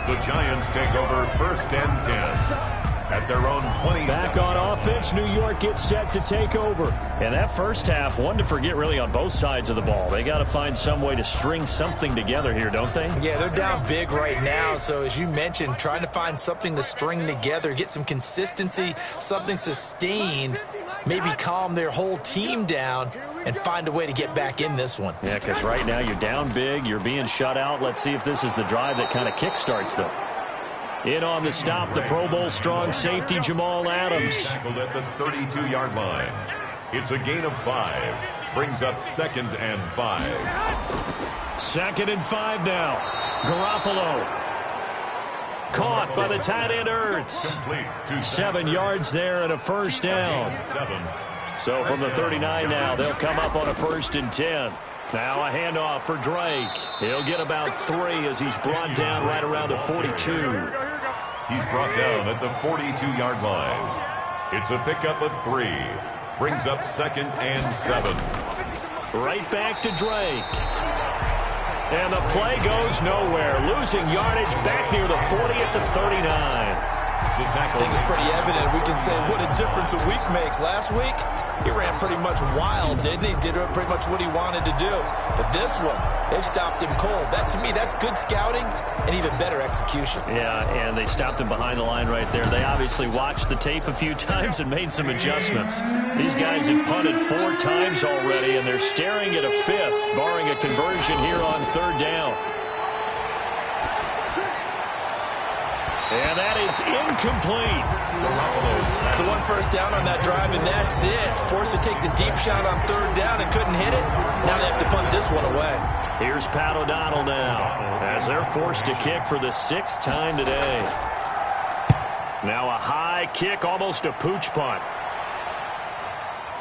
the Giants take over 1st and 10. At their own 20. Back on offense, New York gets set to take over. And that first half, one to forget really on both sides of the ball. They got to find some way to string something together here, don't they? Yeah, they're down big right now. So as you mentioned, trying to find something to string together, get some consistency, something sustained, maybe calm their whole team down and find a way to get back in this one. Yeah, because right now you're down big, you're being shut out. Let's see if this is the drive that kind of kickstarts them. In on the stop, the Pro Bowl strong safety, Jamal Adams. Tackled at the 32-yard line. It's a gain of 5. Brings up 2nd and 5. 2nd and 5 now. Garoppolo. Caught by the tight end Ertz. 7 yards there and a first down. So from the 39 now, they'll come up on a 1st and 10. Now a handoff for Drake. He'll get about 3 as he's brought down right around the 42. He's brought down at the 42-yard line. It's a pickup of 3. Brings up 2nd and 7. Right back to Drake. And the play goes nowhere. Losing yardage back near the 40 at the 39. I think it's pretty evident. We can say what a difference a week makes. Last week, he ran pretty much wild, didn't he? Did pretty much what he wanted to do. But this one, they've stopped him cold. That, to me, that's good scouting and even better execution. Yeah, and they stopped him behind the line right there. They obviously watched the tape a few times and made some adjustments. These guys have punted 4 times already, and they're staring at a 5th, barring a conversion here on 3rd down. And that is incomplete. So 1 first down on that drive, and that's it. Forced to take the deep shot on 3rd down and couldn't hit it. Now they have to punt this one away. Here's Pat O'Donnell now as they're forced to kick for the 6th time today. Now a high kick, almost a pooch punt.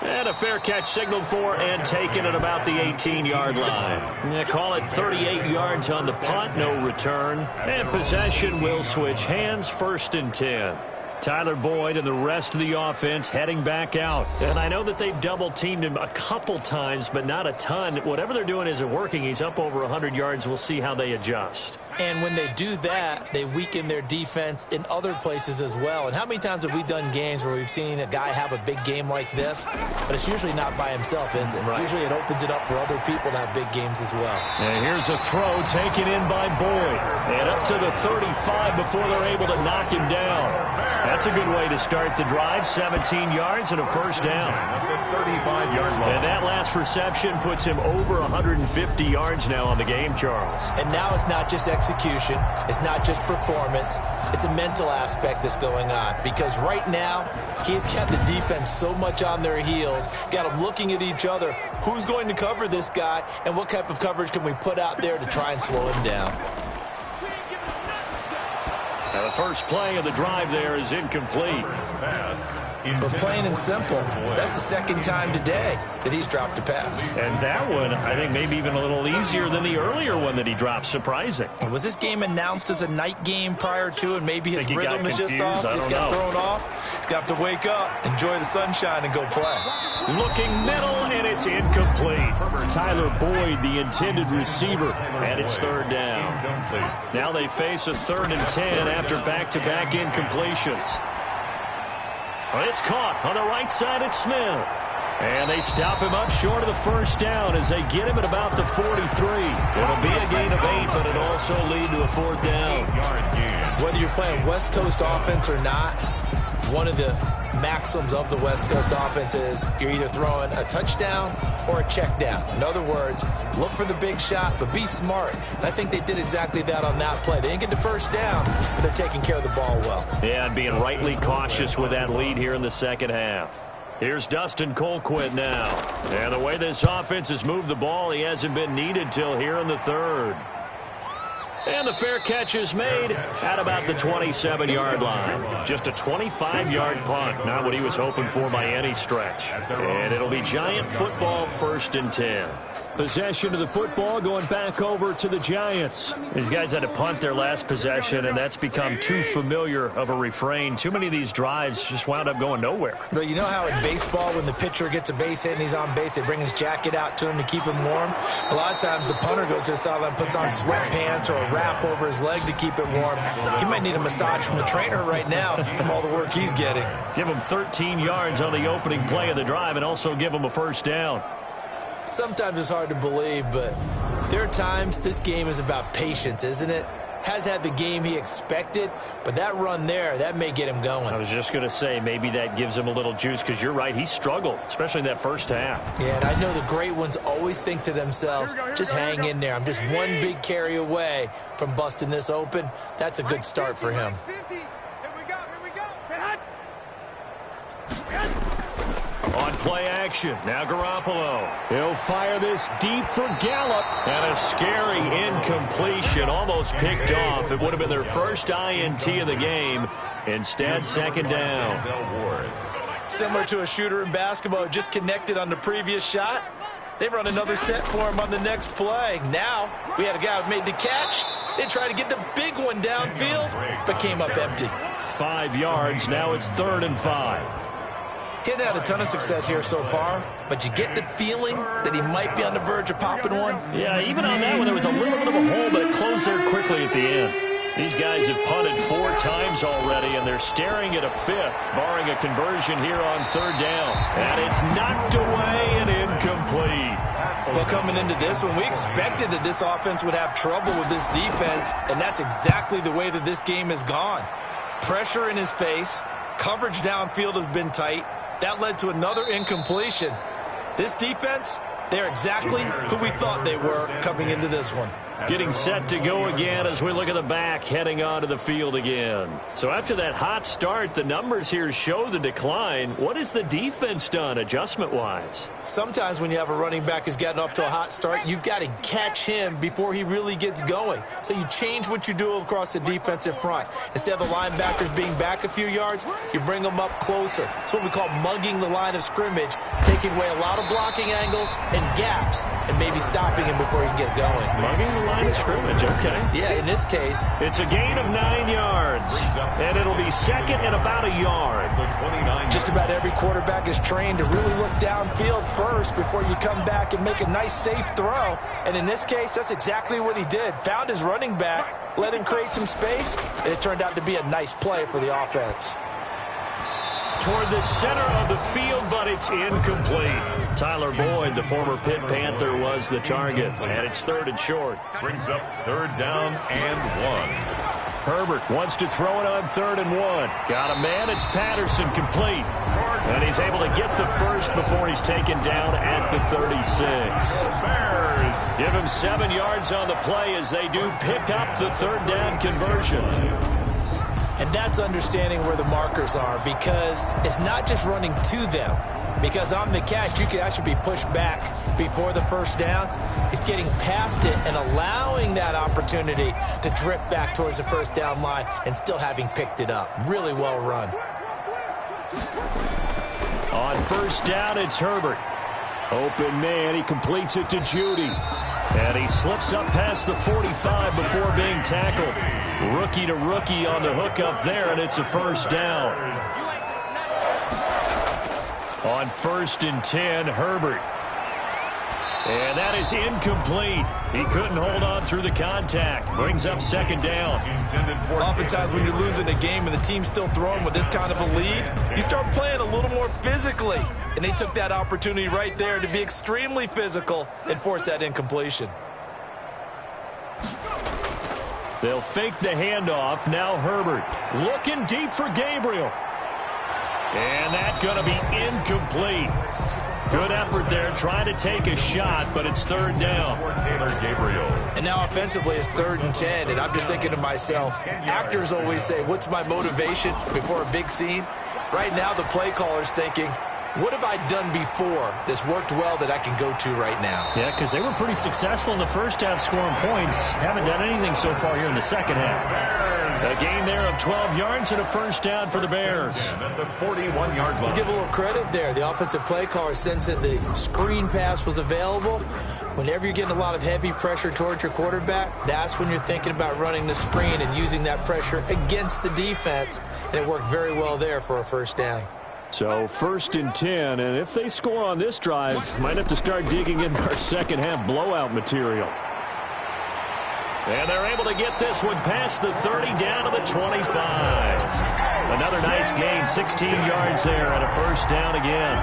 And a fair catch signaled for and taken at about the 18-yard line. They call it 38 yards on the punt, no return. And possession will switch hands, 1st and 10. Tyler Boyd and the rest of the offense heading back out. And I know that they've double-teamed him a couple times, but not a ton. Whatever they're doing isn't working. He's up over 100 yards. We'll see how they adjust. And when they do that, they weaken their defense in other places as well. And how many times have we done games where we've seen a guy have a big game like this, but it's usually not by himself, is it? Right. Usually it opens it up for other people to have big games as well. And here's a throw taken in by Boyd. And up to the 35 before they're able to knock him down. That's a good way to start the drive. 17 yards and a first down. And that last reception puts him over 150 yards now on the game, Charles. And now it's not just execution. It's not just performance. It's a mental aspect that's going on. Because right now, he's got the defense so much on their heels. Got them looking at each other. Who's going to cover this guy? And what type of coverage can we put out there to try and slow him down? Now the first play of the drive there is incomplete. But plain and simple, that's the 2nd time today that he's dropped a pass. And that one, I think, maybe even a little easier than the earlier one that he dropped. Surprising. Was this game announced as a night game prior to, and maybe his rhythm is just off? He's got thrown off. He's got to wake up, enjoy the sunshine, and go play. Looking middle, and it's incomplete. Tyler Boyd, the intended receiver, and it's 3rd down. Now they face a 3rd and 10 after back-to-back incompletions. Well, it's caught on the right side at Smith. And they stop him up short of the first down as they get him at about the 43. It'll be a gain of 8, but it'll also lead to a 4th down. Whether you're playing West Coast offense or not, one of the maxims of the West Coast offense is you're either throwing a touchdown or a check down. In other words, look for the big shot, but be smart. And I think they did exactly that on that play. They didn't get the first down, but they're taking care of the ball well. Yeah, and being rightly cautious with that lead here in the second half. Here's Dustin Colquitt now. And the way this offense has moved the ball, he hasn't been needed till here in the 3rd. And the fair catch is made at about the 27-yard line. Just a 25-yard punt, not what he was hoping for by any stretch. And it'll be Giant football, 1st and 10. Possession of the football going back over to the Giants. These guys had to punt their last possession, and that's become too familiar of a refrain. Too many of these drives just wound up going nowhere. But you know how in baseball, when the pitcher gets a base hit and he's on base, they bring his jacket out to him to keep him warm? A lot of times the punter goes to the sideline, puts on sweatpants or a wrap over his leg to keep it warm. He might need a massage from the trainer right now from all the work he's getting. Give him 13 yards on the opening play of the drive and also give him a first down. Sometimes it's hard to believe, but there are times this game is about patience, isn't it? Has had the game he expected, but that run there, that may get him going. I was just going to say, maybe that gives him a little juice, because you're right, he struggled, especially in that first half. Yeah, and I know the great ones always think to themselves, just hang in there. I'm just one big carry away from busting this open. That's a good start for him. On play action, now Garoppolo. He'll fire this deep for Gallup. And a scary incompletion, almost picked off. It would have been their first INT of the game. Instead, second down. Similar to a shooter in basketball, just connected on the previous shot. They run another set for him on the next play. Now, we had a guy who made the catch. They tried to get the big one downfield, but came up empty. 5 yards, now it's 3rd and 5. He hadn't had a ton of success here so far, but you get the feeling that he might be on the verge of popping one. Yeah, even on that one, there was a little bit of a hole, but it closed there quickly at the end. These guys have punted 4 times already, and they're staring at a 5th, barring a conversion here on 3rd down. And it's knocked away and incomplete. Well, coming into this one, we expected that this offense would have trouble with this defense, and that's exactly the way that this game has gone. Pressure in his face, coverage downfield has been tight. That led to another incompletion. This defense, they're exactly who we thought they were coming into this one. Getting set to go again as we look at the back, heading onto the field again. So after that hot start, the numbers here show the decline. What has the defense done adjustment-wise? Sometimes when you have a running back who's gotten off to a hot start, you've got to catch him before he really gets going. So you change what you do across the defensive front. Instead of the linebackers being back a few yards, you bring them up closer. It's what we call mugging the line of scrimmage, taking away a lot of blocking angles and gaps, and maybe stopping him before he can get going. Mugging the line of scrimmage, okay. Yeah, in this case, it's a gain of 9 yards, and it'll be 2nd and about a yard. Just about every quarterback is trained to really look downfield first before you come back and make a nice, safe throw. And in this case, that's exactly what he did. Found his running back, let him create some space, and it turned out to be a nice play for the offense. Toward the center of the field, but it's incomplete. Tyler Boyd, the former Pitt Panther, was the target, and it's 3rd and short. Brings up 3rd down and 1. Herbert wants to throw it on 3rd and 1. Got a man, it's Patterson, complete. And he's able to get the first before he's taken down at the 36. Give him 7 yards on the play as they do pick up the 3rd down conversion. And that's understanding where the markers are, because it's not just running to them. Because on the catch, you could actually be pushed back before the first down. It's getting past it and allowing that opportunity to drift back towards the first down line and still having picked it up. Really well run. On 1st down, it's Herbert. Open man, he completes it to Judy. And he slips up past the 45 before being tackled. Rookie to rookie on the hook up there, and it's a 1st down. On 1st and 10, Herbert. And that is incomplete. He couldn't hold on through the contact. Brings up 2nd down. Oftentimes when you're losing a game and the team's still throwing with this kind of a lead, you start playing a little more physically. And they took that opportunity right there to be extremely physical and force that incompletion. They'll fake the handoff. Now Herbert looking deep for Gabriel. And that's going to be incomplete. Good effort there, trying to take a shot, but it's 3rd down. Taylor Gabriel. And now offensively it's 3rd and 10, and I'm just thinking to myself, actors always say, what's my motivation before a big scene? Right now the play caller's thinking, what have I done before that's worked well that I can go to right now? Yeah, because they were pretty successful in the first half scoring points. Haven't done anything so far here in the second half. A gain there of 12 yards and a 1st down for the Bears. At the 41-yard line. Let's give a little credit there. The offensive play caller sensed that the screen pass was available, Whenever you're getting a lot of heavy pressure towards your quarterback, that's when you're thinking about running the screen and using that pressure against the defense. And it worked very well there for a first down. So 1st and 10, and if they score on this drive, might have to start digging in our second half blowout material. And they're able to get this one past the 30 down to the 25. Another nice gain, 16 yards there and a first down again.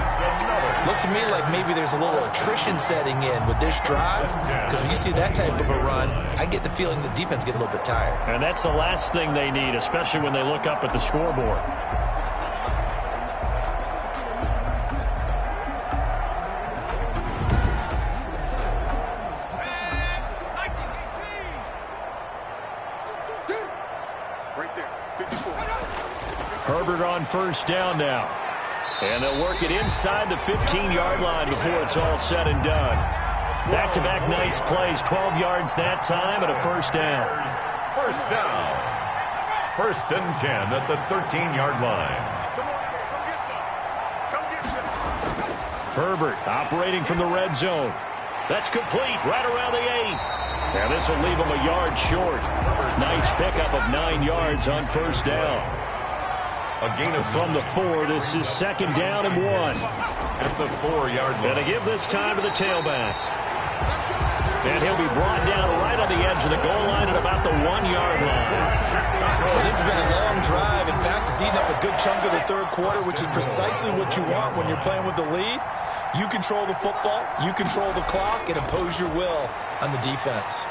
Looks to me like maybe there's a little attrition setting in with this drive, because when you see that type of a run, I get the feeling the defense getting a little bit tired. And that's the last thing they need, especially when they look up at the scoreboard. Herbert on first down now. And they'll work it inside the 15-yard line before it's all said and done. Back-to-back nice plays, 12 yards that time and a first down. First down. 1st and 10 at the 13-yard line. Herbert operating from the red zone. That's complete right around the 8. And this will leave him a yard short. Nice pickup of 9 yards on first down. A gain of from the 4. This is 2nd down and 1. At the 4-yard line. And to give this time to the tailback. And he'll be brought down right on the edge of the goal line at about the 1-yard line. Well, this has been a long drive. In fact, it's eaten up a good chunk of the third quarter, which is precisely what you want when you're playing with the lead. You control the football, you control the clock, and impose your will on the defense.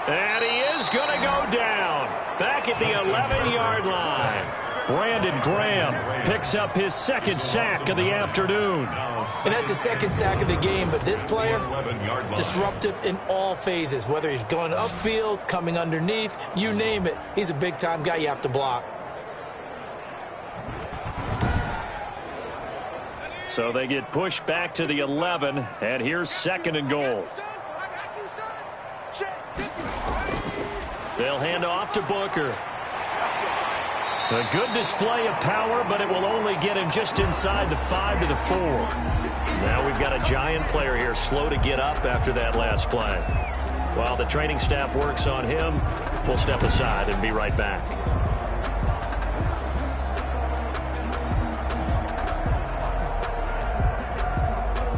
And he is going to go down. Back at the 11-yard line. Brandon Graham picks up his 2nd sack of the afternoon. And that's the 2nd sack of the game, but this player, disruptive in all phases, whether he's going upfield, coming underneath, you name it. He's a big-time guy you have to block. So they get pushed back to the 11, and here's 2nd and goal. They'll hand off to Booker. A good display of power, but it will only get him just inside the 5 to the 4. Now we've got a giant player here, slow to get up after that last play. While the training staff works on him, we'll step aside and be right back.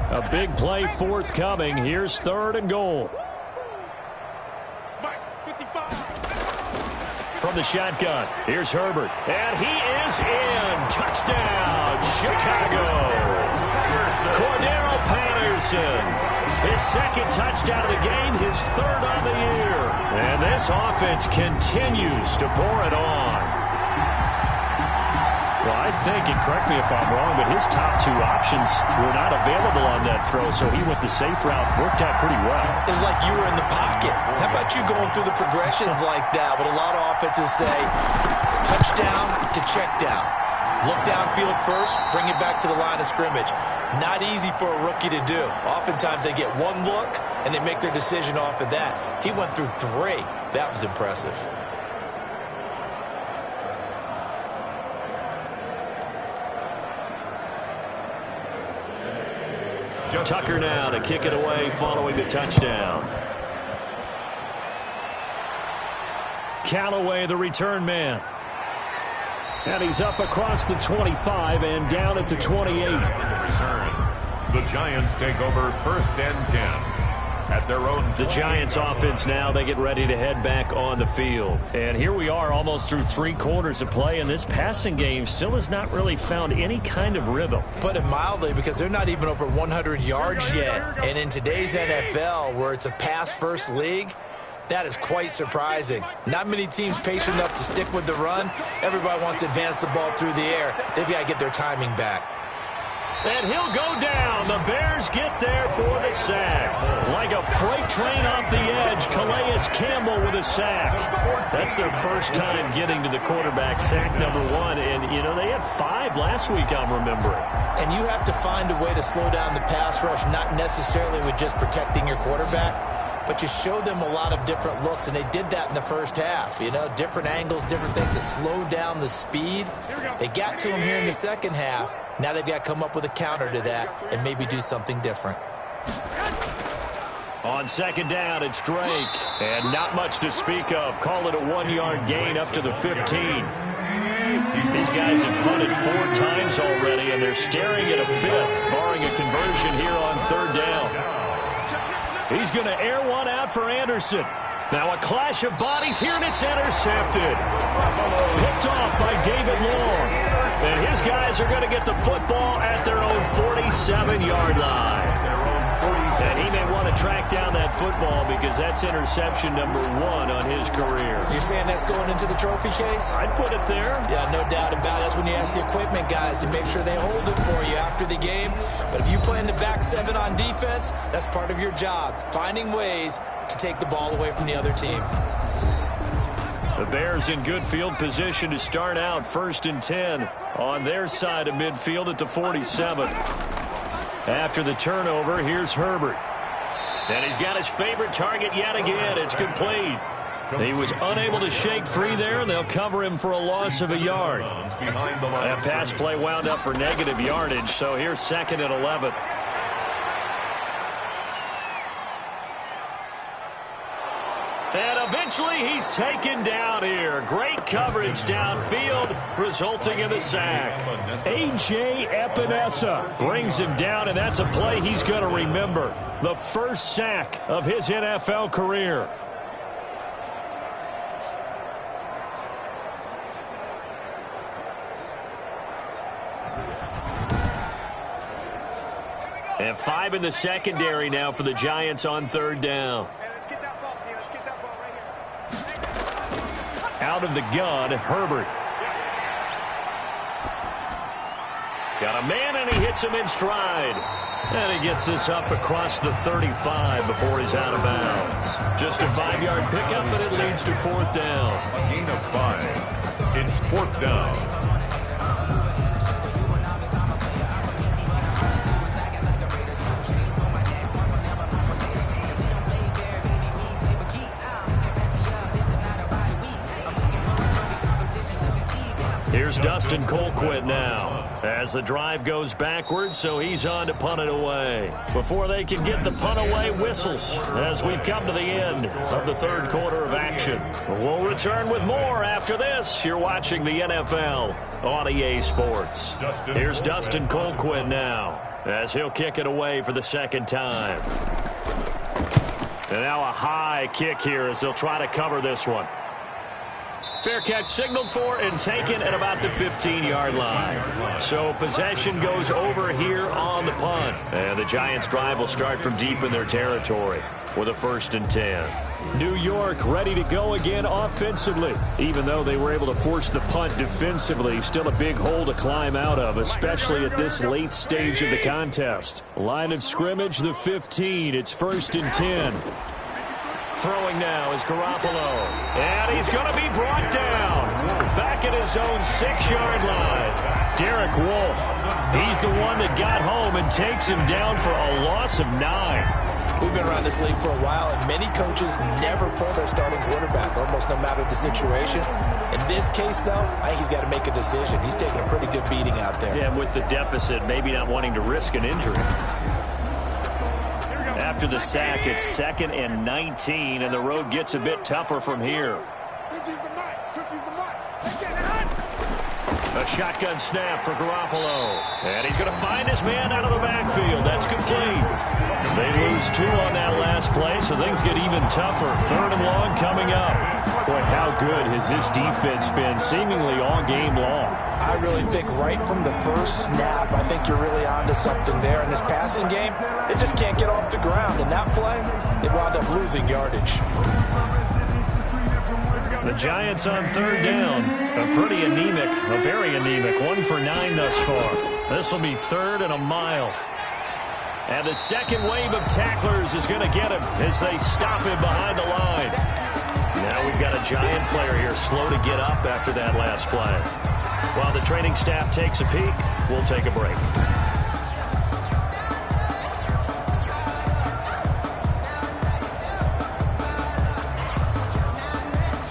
A big play forthcoming. Here's 3rd and goal. From the shotgun, here's Herbert. And he is in. Touchdown, Chicago. Cordero Patterson. His 2nd touchdown of the game, his 3rd on the year. And this offense continues to pour it on. Well, I think, and correct me if I'm wrong, but his top 2 options were not available on that throw, so he went the safe route. Worked out pretty well. It was like you were in the pocket. How about you going through the progressions like that? What a lot of offenses say, touchdown to check down. Look downfield first, bring it back to the line of scrimmage. Not easy for a rookie to do. Oftentimes they get one look, and they make their decision off of that. He went through 3. That was impressive. Tucker now to kick it away following the touchdown. Callaway, the return man. And he's up across the 25 and down at the 28. The Giants take over 1st and 10. At their own the Giants offense now, they get ready to head back on the field. And here we are almost through 3 quarters of play, and this passing game still has not really found any kind of rhythm. Put it mildly, because they're not even over 100 yards yet. And in today's NFL, where it's a pass-first league, that is quite surprising. Not many teams patient enough to stick with the run. Everybody wants to advance the ball through the air. They've got to get their timing back. And he'll go down. The Bears get there for the sack. Like a freight train off the edge, Calais Campbell with a sack. That's their first time getting to the quarterback, sack number 1. And, you know, they had 5 last week, I'm remembering. And you have to find a way to slow down the pass rush, not necessarily with just protecting your quarterback, but you show them a lot of different looks, and they did that in the first half. You know, different angles, different things to slow down the speed. They got to him here in the second half. Now they've got to come up with a counter to that and maybe do something different. On second down, it's Drake. And not much to speak of. Call it a 1-yard gain up to the 15. These guys have punted 4 times already, and they're staring at a 5th, barring a conversion here on third down. He's going to air one out for Anderson. Now a clash of bodies here, and it's intercepted. Picked off by David Long. And his guys are going to get the football at their own 47-yard line. And he may want to track down that football because that's interception number 1 on his career. You're saying that's going into the trophy case? I'd put it there. Yeah, no doubt about it. That's when you ask the equipment guys to make sure they hold it for you after the game. But if you play in the back 7 on defense, that's part of your job, finding ways to take the ball away from the other team. The Bears in good field position to start out 1st and 10 on their side of midfield at the 47. After the turnover, here's Herbert. And he's got his favorite target yet again. It's complete. He was unable to shake free there, and they'll cover him for a loss of a yard. That pass play wound up for negative yardage, so here's 2nd and 11. And eventually he's taken down here. Great coverage downfield, resulting in the sack. A.J. Epinesa brings him down, and that's a play he's going to remember. The first sack of his NFL career. And 5 in the secondary now for the Giants on third down. Out of the gun, Herbert. Got a man, and he hits him in stride. And he gets this up across the 35 before he's out of bounds. Just a 5-yard pickup, and it leads to 4th down. A gain of 5. It's 4th down. Here's Dustin Colquitt now as the drive goes backwards, so he's on to punt it away. Before they can get the punt away, whistles as we've come to the end of the 3rd quarter of action. We'll return with more after this. You're watching the NFL on EA Sports. Here's Dustin Colquitt now as he'll kick it away for the 2nd time. And now a high kick here as they'll try to cover this one. Fair catch signaled for and taken at about the 15-yard line. So possession goes over here on the punt. And the Giants' drive will start from deep in their territory with a 1st and 10. New York ready to go again offensively. Even though they were able to force the punt defensively, still a big hole to climb out of, especially at this late stage of the contest. Line of scrimmage, the 15. It's 1st and 10. Throwing now is Garoppolo. And he's going to be brought down. Back at his own 6-yard line. Derek Wolfe. He's the one that got home and takes him down for a loss of 9. We've been around this league for a while, and many coaches never pull their starting quarterback, almost no matter the situation. In this case, though, I think he's got to make a decision. He's taking a pretty good beating out there. Yeah, with the deficit, maybe not wanting to risk an injury. After the sack, it's 2nd and 19, and the road gets a bit tougher from here. A shotgun snap for Garoppolo. And he's going to find his man out of the backfield. That's complete. They lose 2 on that last play, so things get even tougher. 3rd and long coming up. Boy, how good has this defense been seemingly all game long? I really think right from the first snap, I think you're really onto something there. In this passing game, it just can't get off the ground. In that play, they wound up losing yardage. The Giants on 3rd down. A pretty anemic, a very anemic. 1 for 9 thus far. This will be 3rd and a mile. And the second wave of tacklers is going to get him as they stop him behind the line. Now we've got a Giant player here slow to get up after that last play. While the training staff takes a peek, we'll take a break.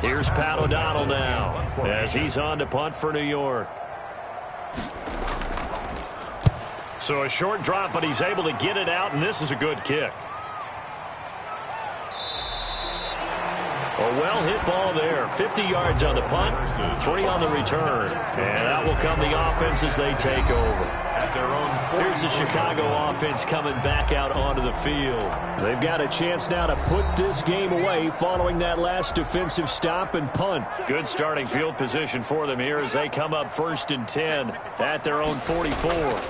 Here's Pat O'Donnell now as he's on to punt for New York. So a short drop, but he's able to get it out, and this is a good kick. A well-hit ball there. 50 yards on the punt, 3 on the return. And that will come the offense as they take over. Here's the Chicago offense coming back out onto the field. They've got a chance now to put this game away following that last defensive stop and punt. Good starting field position for them here as they come up 1st and 10 at their own 44.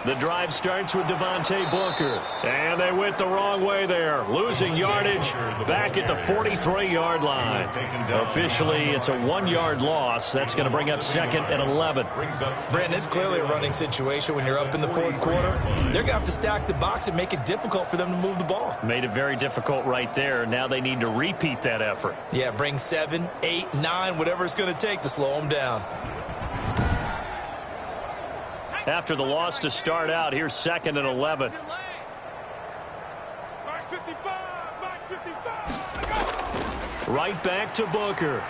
The drive starts with Devontae Booker. And they went the wrong way there. Losing yardage back at the 43-yard line. Officially, it's a 1-yard loss. That's going to bring up 2nd and 11. Brandon, it's clearly a running situation when you're up in the 4th quarter. They're going to have to stack the box and make it difficult for them to move the ball. Made it very difficult right there. Now they need to repeat that effort. Yeah, bring 7, 8, 9, whatever it's going to take to slow them down. After the loss to start out, here's 2nd and 11. Right back to Booker.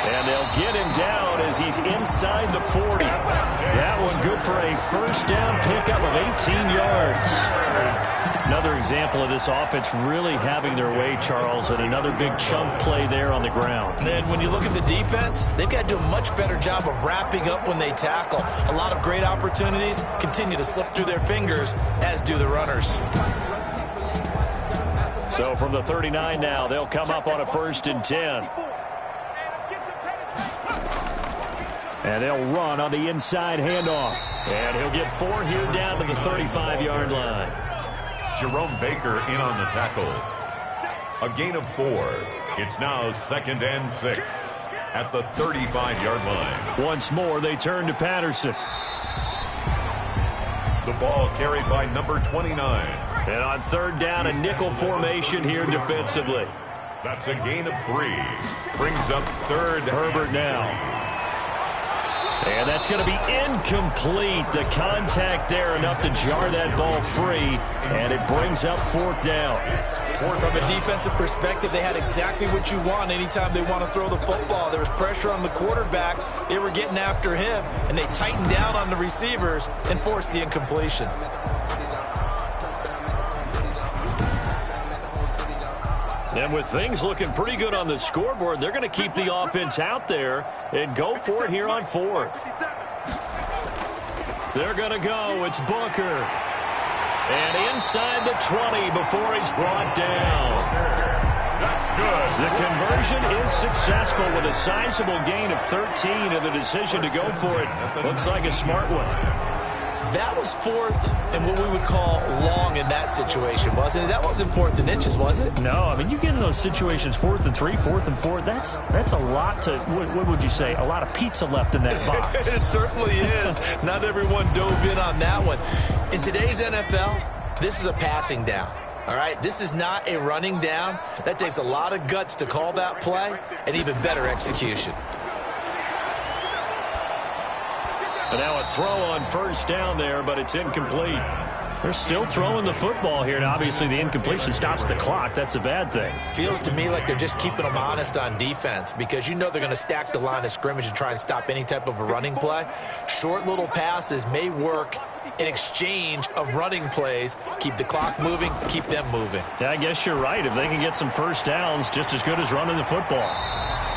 And they'll get him down as he's inside the 40. That one good for a first down pickup of 18 yards. Another example of this offense really having their way, Charles, and another big chunk play there on the ground. And then when you look at the defense, they've got to do a much better job of wrapping up when they tackle. A lot of great opportunities continue to slip through their fingers, as do the runners. So from the 39 now, they'll come up on a 1st and 10. And they'll run on the inside handoff. And he'll get 4 here down to the 35-yard line. Jerome Baker in on the tackle. A gain of 4. It's now 2nd and 6 at the 35-yard line. Once more, they turn to Patterson. The ball carried by number 29. And on 3rd down, a nickel formation here defensively. That's a gain of 3. Brings up 3rd. Herbert now. And that's going to be incomplete. The contact there enough to jar that ball free. And it brings up 4th down. From a defensive perspective, they had exactly what you want anytime they want to throw the football. There was pressure on the quarterback. They were getting after him. And they tightened down on the receivers and forced the incompletion. And with things looking pretty good on the scoreboard, they're going to keep the offense out there and go for it here on 4th. They're going to go. It's Booker. And inside the 20 before he's brought down. That's good. The conversion is successful with a sizable gain of 13, and the decision to go for it looks like a smart one. That was 4th and what we would call long in that situation, wasn't it? That wasn't 4th and inches, was it? No, I mean, you get in those situations 4th and 3, 4th and 4. That's a lot to, what would you say, a lot of pizza left in that box. It certainly is. Not everyone dove in on that one. In today's NFL, this is a passing down. All right, this is not a running down. That takes a lot of guts to call that play and even better execution. And now a throw on 1st down there, but it's incomplete. They're still throwing the football here, and obviously the incompletion stops the clock. That's a bad thing. Feels to me like they're just keeping them honest on defense because you know they're going to stack the line of scrimmage and try and stop any type of a running play. Short little passes may work in exchange of running plays. Keep the clock moving, keep them moving. Yeah, I guess you're right. If they can get some 1st downs, just as good as running the football.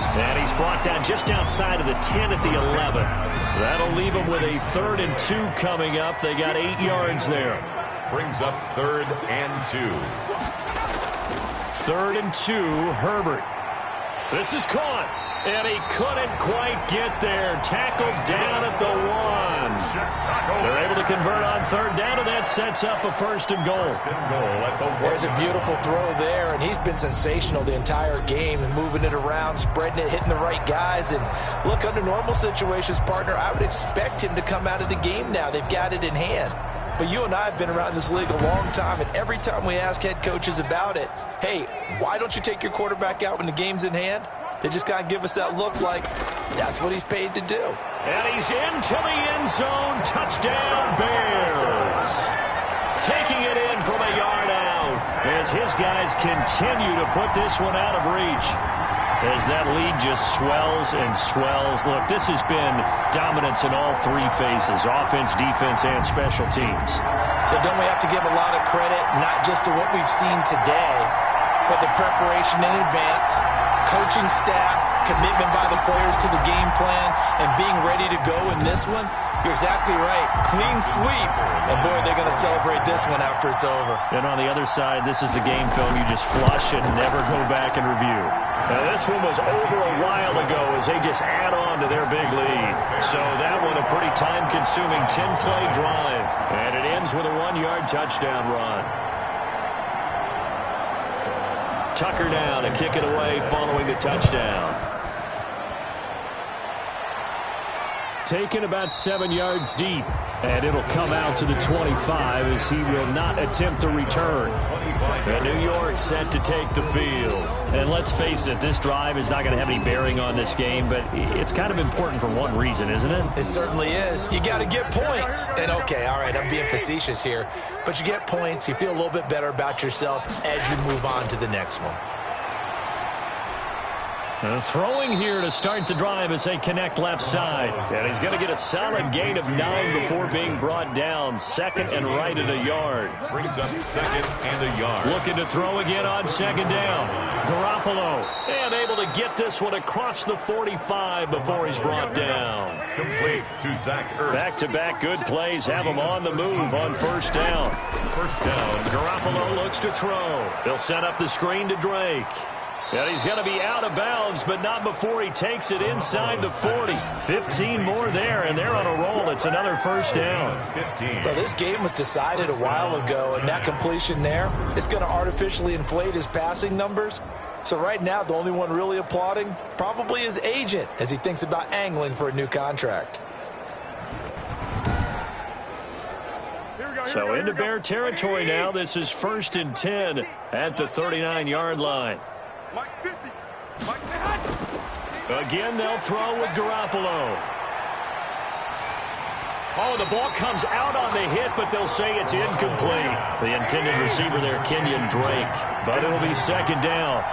And he's brought down just outside of the 10 at the 11. That'll leave him with a 3rd and 2 coming up. They got 8 yards there. Brings up 3rd and 2. 3rd and 2, Herbert. This is caught. And he couldn't quite get there. Tackled down at the 1. They're able to convert on 3rd down, and that sets up a 1st and goal. There's a beautiful throw there, and he's been sensational the entire game, moving it around, spreading it, hitting the right guys. And look, under normal situations, partner, I would expect him to come out of the game now. They've got it in hand. But you and I have been around this league a long time, and every time we ask head coaches about it, hey, why don't you take your quarterback out when the game's in hand? They just kind of give us that look like that's what he's paid to do. And he's into the end zone. Touchdown, Bears. Taking it in from a yard out as his guys continue to put this one out of reach. as that lead just swells and swells. Look, this has been dominance in all three phases, offense, defense, and special teams. So don't we have to give a lot of credit, not just to what we've seen today, but the preparation in advance, coaching staff, commitment by the players to the game plan, and being ready to go in this one? You're exactly right. Clean sweep. And, boy, they're going to celebrate this one after it's over. And on the other side, this is the game film you just flush and never go back and review. Now, this one was over a while ago as they just add on to their big lead. So that one a pretty time-consuming 10-play drive. And it ends with a 1-yard touchdown run. Tucker down to kick it away following the touchdown. Taken about 7 yards deep, and it'll come out to the 25 as he will not attempt to return. And New York set to take the field. And let's face it, this drive is not going to have any bearing on this game, but it's kind of important for one reason, isn't it? It certainly is. You got to get points. And, okay, all right, I'm being facetious here, but you get points, you feel a little bit better about yourself as you move on to the next one. Throwing here to start the drive as they connect left side. And he's going to get a solid gain of 9 before being brought down. Second and right at a yard. Brings up second and a yard. Looking to throw again on second down. Garoppolo. And able to get this one across the 45 before he's brought down. Complete to Zach Ertz. Back-to-back good plays have him on the move on first down. First down. Garoppolo looks to throw. They'll set up the screen to Drake. And he's going to be out of bounds, but not before he takes it inside the 40. 15 more there, and they're on a roll. It's another first down. 15. Well, this game was decided a while ago, and that completion there is going to artificially inflate his passing numbers. So right now, the only one really applauding probably his agent as he thinks about angling for a new contract. So into Bear territory now. This is 1st and 10 at the 39-yard line. Again, they'll throw with Garoppolo. Oh, the ball comes out on the hit, but they'll say it's incomplete. The intended receiver there, Kenyon Drake. But it'll be second down.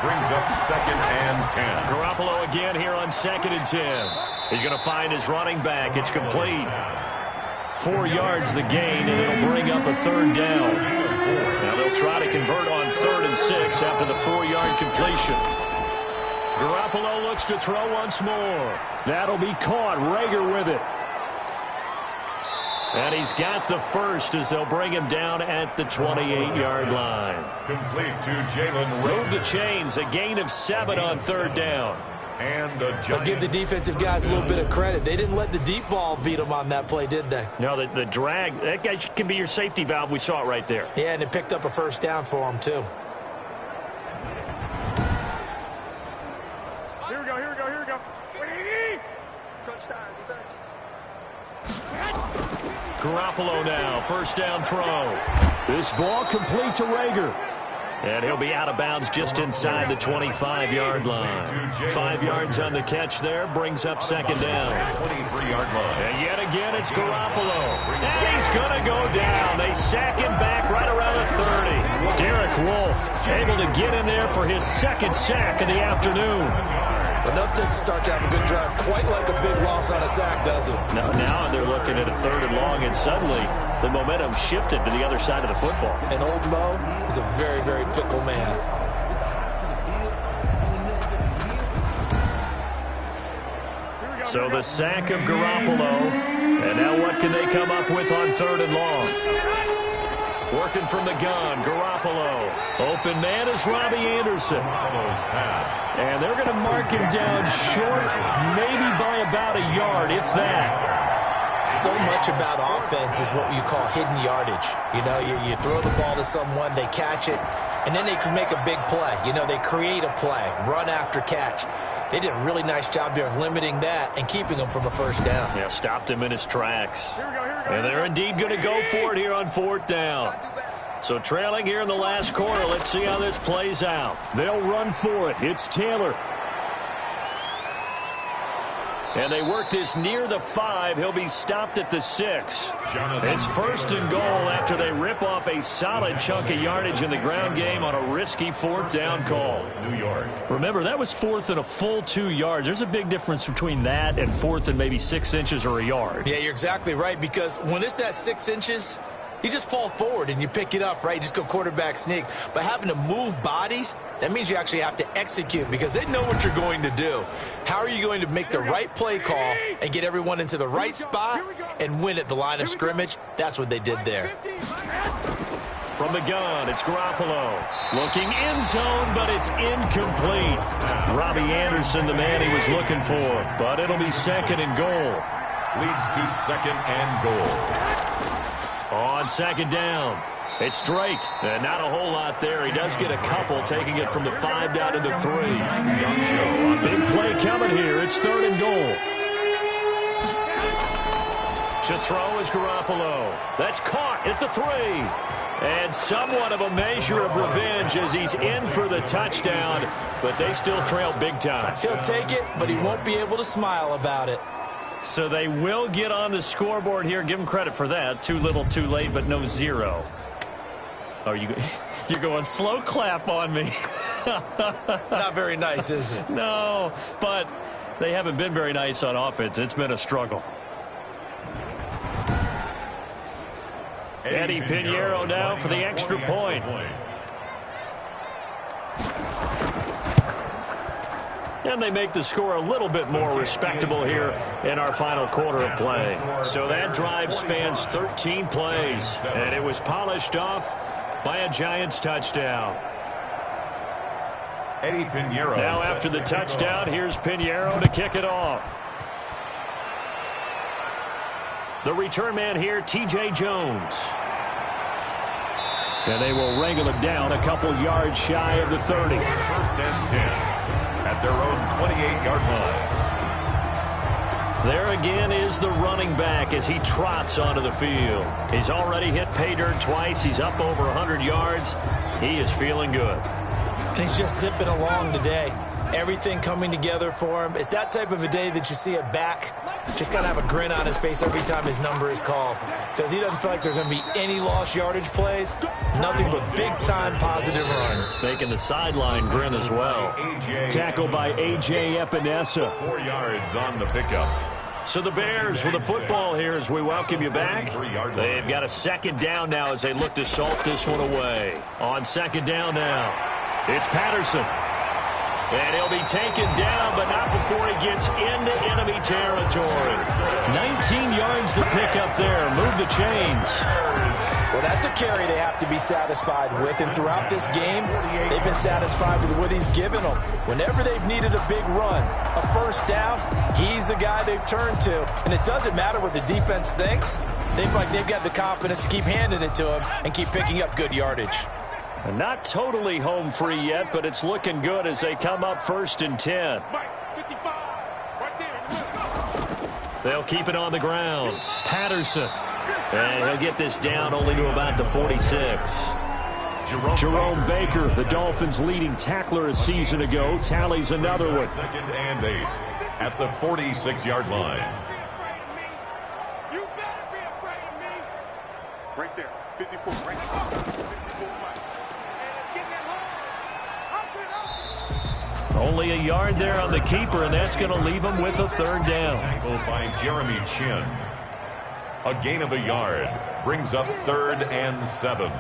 Brings up second and 10. Garoppolo again here on 2nd and 10. He's going to find his running back. It's complete. 4 yards the gain, and it'll bring up a third down. Now they'll try to convert on 3rd and 6 after the 4-yard completion. Garoppolo looks to throw once more. That'll be caught. Rager with it. And he's got the first as they'll bring him down at the 28-yard line. Complete to Jalen Rager. Move the chains. A gain of 7 on 3rd down. And a I'll give the defensive guys a little bit of credit. They didn't let the deep ball beat them on that play, did they? No, the drag, that guy can be your safety valve. We saw it right there. Yeah, and it picked up a first down for them, too. Here we go. Touchdown, defense. Garoppolo now, first down throw. This ball complete to Rager. And he'll be out of bounds just inside the 25-yard line. 5 yards on the catch there, brings up second down. 23-yard line. And yet again, it's Garoppolo. And he's going to go down. They sack him back right around the 30. Derek Wolfe able to get in there for his second sack of the afternoon. Enough to start to have a good drive. Quite like a big loss on a sack, does it? Now they're looking at a 3rd and long, and suddenly the momentum shifted to the other side of the football. And old Mo is a very, very fickle man. So the sack of Garoppolo. And now what can they come up with on 3rd and long? Working from the gun, Garoppolo. Open man is Robbie Anderson. And they're going to mark him down short, maybe by about a yard, if that. So much about offense is what you call hidden yardage. You know, you throw the ball to someone, they catch it, and then they can make a big play. You know, they create a play, run after catch. They did a really nice job here of limiting that and keeping him from a first down. Yeah, stopped him in his tracks. And they're indeed going to go for it here on 4th down. So trailing here in the last quarter, let's see how this plays out. They'll run for it. It's Taylor. And they work this near the 5. He'll be stopped at the 6. It's first and goal after they rip off a solid chunk of yardage in the ground game on a risky 4th down call. New York. Remember, that was 4th and a full 2 yards. There's a big difference between that and 4th and maybe 6 inches or a yard. Yeah, you're exactly right, because when it's that 6 inches, you just fall forward and you pick it up, right? You just go quarterback sneak. But having to move bodies, that means you actually have to execute because they know what you're going to do. How are you going to make the right play call and get everyone into the right spot and win at the line of scrimmage? That's what they did there. From the gun, it's Garoppolo. Looking end zone, but it's incomplete. Robbie Anderson, the man he was looking for. But it'll be second and goal. Leads to second and goal. On second down, it's Drake. And not a whole lot there. He does get a couple, taking it from the 5 down to the 3. Big play coming here. It's third and goal. To throw is Garoppolo. That's caught at the 3. And somewhat of a measure of revenge as he's in for the touchdown. But they still trail big time. He'll take it, but he won't be able to smile about it. So they will get on the scoreboard here. Give them credit for that. Too little, too late, but no 0. Oh, you're going slow clap on me. Not very nice, is it? No, but they haven't been very nice on offense. It's been a struggle. Eddie Pinheiro now for the extra point. And they make the score a little bit more respectable here in our final quarter of play. So that drive spans 13 plays, and it was polished off by a Giants touchdown. Eddie Pinheiro. Now after the touchdown, here's Pinheiro to kick it off. The return man here, T.J. Jones. And they will wrangle it down a couple yards shy of the 30. First and 10. At their own 28-yard line. There again is the running back as he trots onto the field. He's already hit pay dirt twice. He's up over 100 yards. He is feeling good. And he's just zipping along today. Everything coming together for him. It's that type of a day that you see a back just kind of have a grin on his face every time his number is called. Because he doesn't feel like there are going to be any lost yardage plays. Nothing but big-time positive runs. Making the sideline grin as well. Tackled by A.J. Epinesa. 4 yards on the pickup. So the Bears with the football here as we welcome you back. They've got a second down now as they look to salt this one away. On second down now, it's Patterson. And he'll be taken down, but not before he gets into enemy territory. 19 yards to pick up there. Move the chains. Well, that's a carry they have to be satisfied with. And throughout this game, they've been satisfied with what he's given them. Whenever they've needed a big run, a first down, he's the guy they've turned to. And it doesn't matter what the defense thinks. They feel like they've got the confidence to keep handing it to him and keep picking up good yardage. And not totally home free yet, but it's looking good as they come up first and 10. They'll keep it on the ground. Patterson. And he'll get this down only to about the 46. Jerome Baker, the Dolphins' leading tackler a season ago, tallies another one. Second and 8 at the 46-yard line. You better be afraid of me. Right there, 54, right there. Only a yard there on the keeper, and that's going to leave him with a third down. Tackled by Jeremy Chin. A gain of a yard brings up 3rd and 7.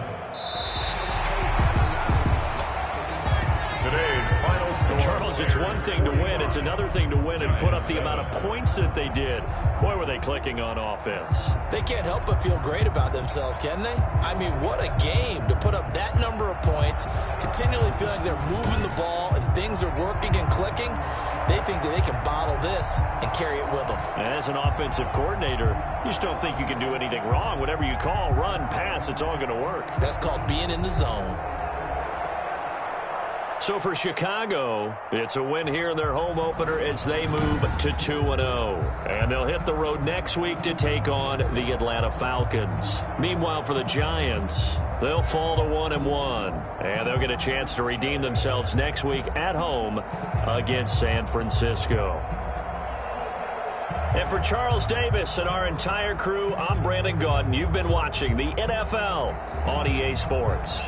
Today's final score. Charles, it's one thing to win. It's another thing to win and put up the amount of points that they did. Boy, were they clicking on offense. They can't help but feel great about themselves, can they? I mean, what a game to put up that number of points, continually feeling like they're moving the ball and things are working and clicking. They think that they can bottle this and carry it with them. As an offensive coordinator, you just don't think you can do anything wrong. Whatever you call, run, pass, it's all going to work. That's called being in the zone. So for Chicago, it's a win here in their home opener as they move to 2-0. And they'll hit the road next week to take on the Atlanta Falcons. Meanwhile, for the Giants, they'll fall to 1-1. And they'll get a chance to redeem themselves next week at home against San Francisco. And for Charles Davis and our entire crew, I'm Brandon Gaudin. You've been watching the NFL on EA Sports.